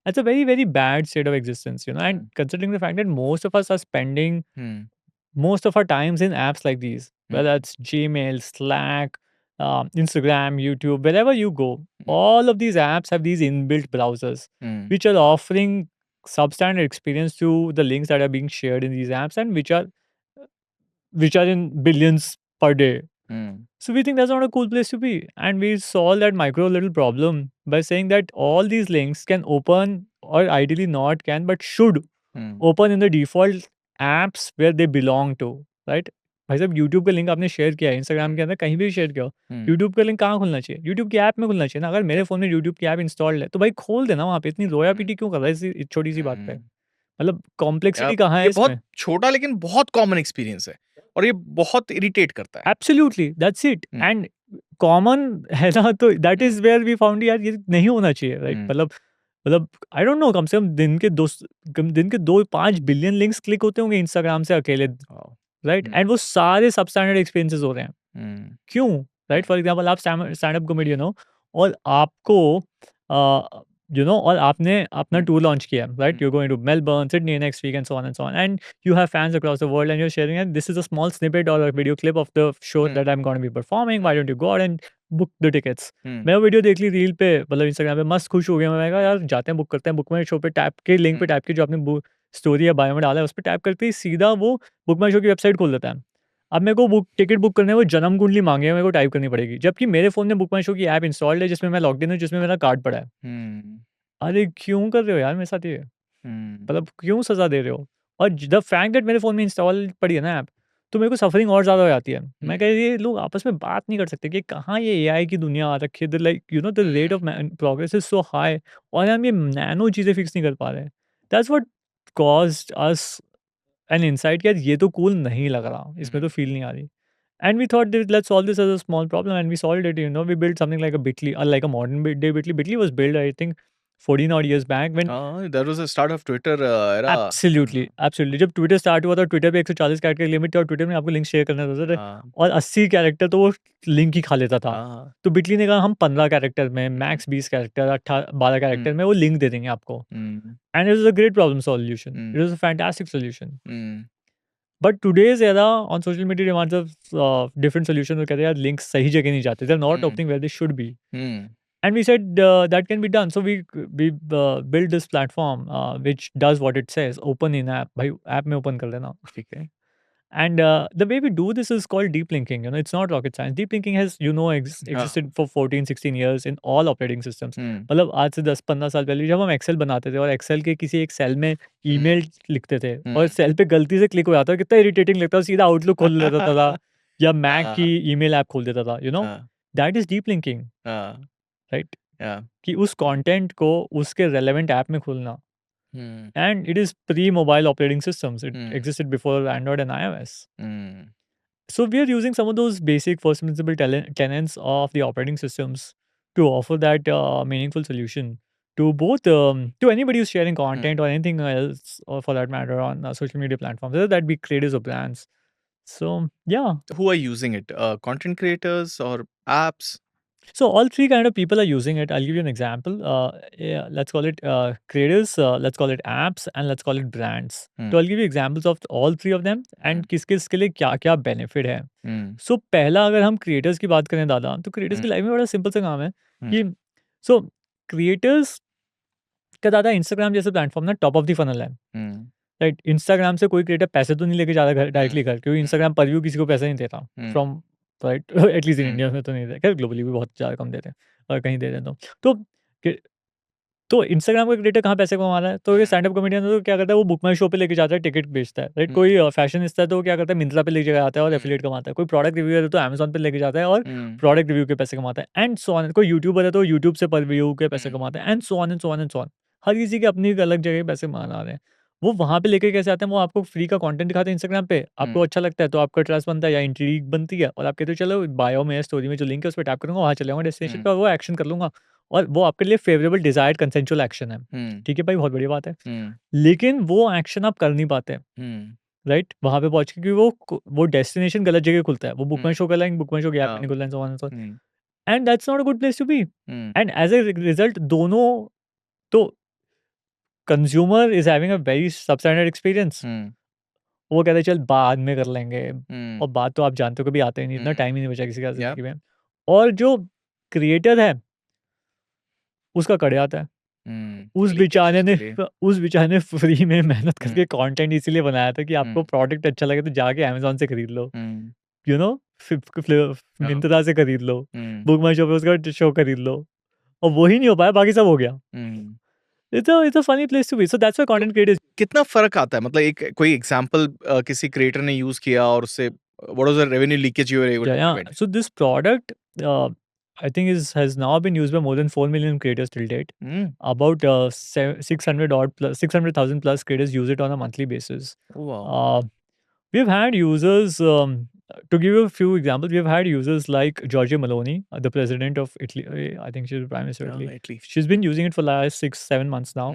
It's a very, very bad state of existence, and considering the fact that most of us are spending most of our times in apps like these, whether it's Gmail, Slack, Instagram, YouTube, wherever you go, all of these apps have these inbuilt browsers, which are offering substandard experience to the links that are being shared in these apps, and which are in billions per day. So we think that's not a cool place to be, and we solve that micro little problem by saying that all these links can open, or ideally not can, but should open in the default apps where they belong to, right? भाई साहब YouTube का link आपने share किया है Instagram के अंदर, कहीं भी शेयर किया हो, यूट्यूब का लिंक कहाँ खुलना चाहिए? यूट्यूब की ऐप में खुलना चाहिए ना। अगर मेरे फोन में यूट्यूब की ऐप इंस्टॉल्ड है तो भाई खोल देना वहाँ पे, इतनी रोया पीटी क्यों कर रहा है इस छोटी सी बात पे? मतलब कॉम्प्लेक्सिटी कहाँ है ये इसमें? बहुत छोटा लेकिन बहुत कॉमन एक्सपीरियंस है और ये बहुत इरिटेट करता है। Absolutely, that's it. And common है ना, तो that is where we found यार ये नहीं होना चाहिए, राइट? मतलब आई डोंट नो, कम से कम दिन के 2-5 बिलियन लिंक्स क्लिक होते होंगे इंस्टाग्राम से अकेले, राइट? एंड वो सारे सबस्टैंडर्ड एक्सपीरियंसेस हो रहे हैं। क्यों? राइट? फॉर एग्जांपल आप स्टैंड अप कॉमेडियन हो और आपको और आपने अपना टूर लॉन्च किया, right? You going to Melbourne, Sydney next week and so on and you have fans across the world and you're sharing, and this is a small snippet or a video clip of the show that I'm going to be performing. Why don't you go out and book the tickets? मैं वो video देख ली reel पे, मतलब Instagram पे, मस्त खुश हो गया। मैं कहा यार जाते हैं, बुक करते हैं। बुक माई शो पे टैप के, लिंक पे टैप के, जो आपने स्टोरी या बायो में डाला है उस पर टैप करते ही सीधा वो बुक माई शो की वेबसाइट खोल देता है। अब मेरे को टिकट बुक करने में वो जन्म कुंडली मांगे मेरे को टाइप करनी पड़ेगी, जबकि मेरे फोन में बुक माई शो की ऐप इंस्टॉल्ड है जिसमें मैं लॉग्ड इन हूँ, जिसमें मेरा कार्ड पड़ा है। अरे क्यों कर रहे हो यार मेरे साथ ये? मतलब क्यों सजा दे रहे हो? और द फैक्ट दैट मेरे फ़ोन में इंस्टॉल पड़ी है ना ऐप, तो मेरे को सफरिंग और ज़्यादा हो जाती है। मैं कह ये लोग आपस में बात नहीं कर सकते कि कहाँ ये एआई की दुनिया आ रखी है। The like the rate of progress is so high, और हम ये नैनो चीज़ें फिक्स नहीं कर पा रहे हैं। That's what caused us an insight कि यार ये तो कूल नहीं लग रहा, इसमें तो फ़ील नहीं आ रही। And we thought that let's solve this as a small problem, and we solved it. We built something like a Bitly, like a modern day Bitly. Bitly was built, I think, 14 odd years back when That was the start of Twitter era. absolutely जब Twitter start हुआ था, Twitter पे 140 character की limit थी और Twitter में आपको link share करना होता था, और 80 कैरेक्टर तो वो लिंक ही खा लेता था। तो बिटली ने कहा हम 15 कैरेक्टर में, मैक्स 20 कैरेक्टर, 12 कैरेक्टर में वो लिंक दे देंगे आपको। And it was a great problem solution, it was a fantastic solution. But today's era on social media demands of different solution, वो कहते हैं यार लिंक्स सही जगह नहीं जाते, they are not opening where they should be. And we said that can be done, so we built this platform which does what it says, open in app, भाई app में open कर देना, ठीक है? And the way we do this is called deep linking. It's not rocket science. Deep linking has existed for 14-16 years in all operating systems. मतलब आज से 10-15 साल पहले जब हम एक्सेल बनाते थे और एक्सेल के किसी एक सेल में ईमेल लिखते थे और सेल पे गलती से क्लिक हो जाता, कितना इरिटेटिंग लगता, सीधा आउटलुक खोल लेता था या मैक की ईमेल ऐप खोल देता था। That is deep linking, right? कि उस कंटेंट को उसके रेलेवेंट ऐप में खोलना। And it is pre-mobile operating systems. It existed before Android and iOS. So we are using some of those basic first principle tenets of the operating systems to offer that meaningful solution to both to anybody who's sharing content or anything else, or for that matter on social media platforms, whether that be creators or brands. So yeah. Who are using it? Content creators or apps? So all three kind of people are using it. I'll give you an example. Let's call it creators, let's call it apps, and let's call it brands. So I'll give you examples of all three of them and किस के लिए क्या क्या benefit है. So पहला अगर हम creators की बात करें दादा, तो creators की लाइफ में बड़ा सिंपल सा काम है कि so creators का दादा इंस्टाग्राम जैसे प्लेटफॉर्म ना टॉप ऑफ द फनल है, राइट? इंस्टाग्राम से कोई क्रिएटर पैसे तो नहीं लेके जा रहा डायरेक्टली घर, क्योंकि इंस्टाग्राम पर व्यू किसी को पैसा नहीं देता from right? At least in India में तो नहीं देते, खैर ग्लोबली भी बहुत ज़्यादा कम देते हैं, और कहीं दे देते हो। तो इंस्टाग्राम का क्रिएटर कहाँ पैसे कमा रहा है? तो ये स्टैंड अप कॉमेडियन तो क्या करता है, वो बुक माई शो पे लेके जाता है, टिकट बेचता है, राइट? कोई फैशनिस्ता है तो वो क्या करता है, मिंत्रा पे लेके जाता है और एफिलिएट कमाता है। कोई प्रोडक्ट रिव्यूअर है तो अमेज़न पे लेके जाता है और प्रोडक्ट रिव्यू के पैसे कमाता है, एंड सो ऑन। कोई यूट्यूबर है तो यूट्यूब से पर व्यू के पैसे कमाता है, and so on and so on and so on. हर किसी के अपनी एक अलग जगह पैसे कमा रहे हैं। वो वहाँ पे लेके कैसे आते हैं, वो आपको फ्री का कंटेंट दिखाते हैं इंस्टाग्राम पे, आपको अच्छा लगता है तो आपका ट्रस्ट बनता है या इंट्रिग बनती है, और आप कहते हो चलो बायो में स्टोरी में जो लिंक है उस पे टैप करूँगा, वहाँ चले जाऊँगा डेस्टिनेशन पे और वो एक्शन कर लूँगा, और वो आपके लिए फेवरेबल डिजायर्ड कंसेंचुअल एक्शन है। ठीक है भाई, बहुत बढ़िया बात है। लेकिन वो एक्शन आप कर नहीं पाते, राइट? वहाँ पे पहुँच के, क्योंकि वो डेस्टिनेशन गलत जगह खुलता है। वो बुक माई शो का लिंक बुक माई शो के ऐप पे नहीं खुल रहा है, so on and so on, and that's not a good place to be. And as a result दोनों, तो consumer is having a very substandard experience. वो कहते हैं चल बाद में कर लेंगे, और बाद तो आप जानते हो कभी आता ही नहीं, इतना टाइम ही नहीं बचा किसी का ज़िंदगी में। और जो क्रिएटर है, उसका कड़े आता है। उस बेचारे ने फ्री में मेहनत करके कंटेंट इसीलिए बनाया था कि आपको प्रोडक्ट अच्छा लगे तो जाके अमेज़न से खरीद लो, यू नो, मिंत्रा से खरीद लो, बुक माई शो पे उसका शो खरीद लो, और वो ही नहीं हो पाया, बाकी सब हो गया। It's a funny place to be, so that's why content creators. कितना फर्क आता है, मतलब एक कोई एग्जांपल किसी क्रिएटर ने यूज किया और उससे what was the revenue leakage you were able to Yeah. Prevent? So this product, I think has now been used by more than 4 million creators till date. About 600,000 plus creators use it on a monthly basis. Wow. We've had users, to give you a few examples, we've had users like Giorgia Meloni, the president of Italy. I think she's the prime minister of Italy. She's been using it for the last 6-7 months now.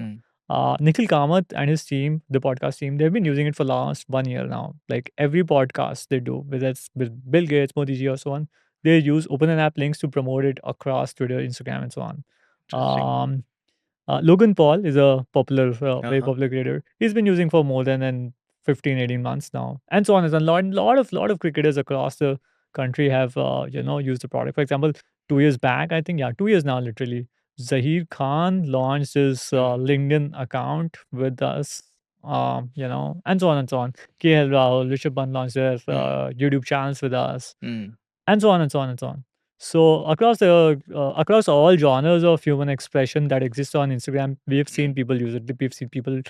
Nikhil Kamath and his team, the podcast team, they've been using it for last 1 year now. Like every podcast they do, whether it's with Bill Gates, Modi ji, or so on, they use OpenApp links to promote it across Twitter, Instagram, and so on. Logan Paul is a popular, very popular creator. He's been using for more than 15-18 months now, and so on and so on. Lot of cricketers across the country have used the product. For example, 2 years back, I think, 2 years now, literally, Zahir Khan launched his LinkedIn account with us, and so on and so on. KL Rahul, Rishabh Pant launched their YouTube channels with us, and so on and so on and so on. So across all genres of human expression that exist on Instagram, we have seen people use it. We've seen people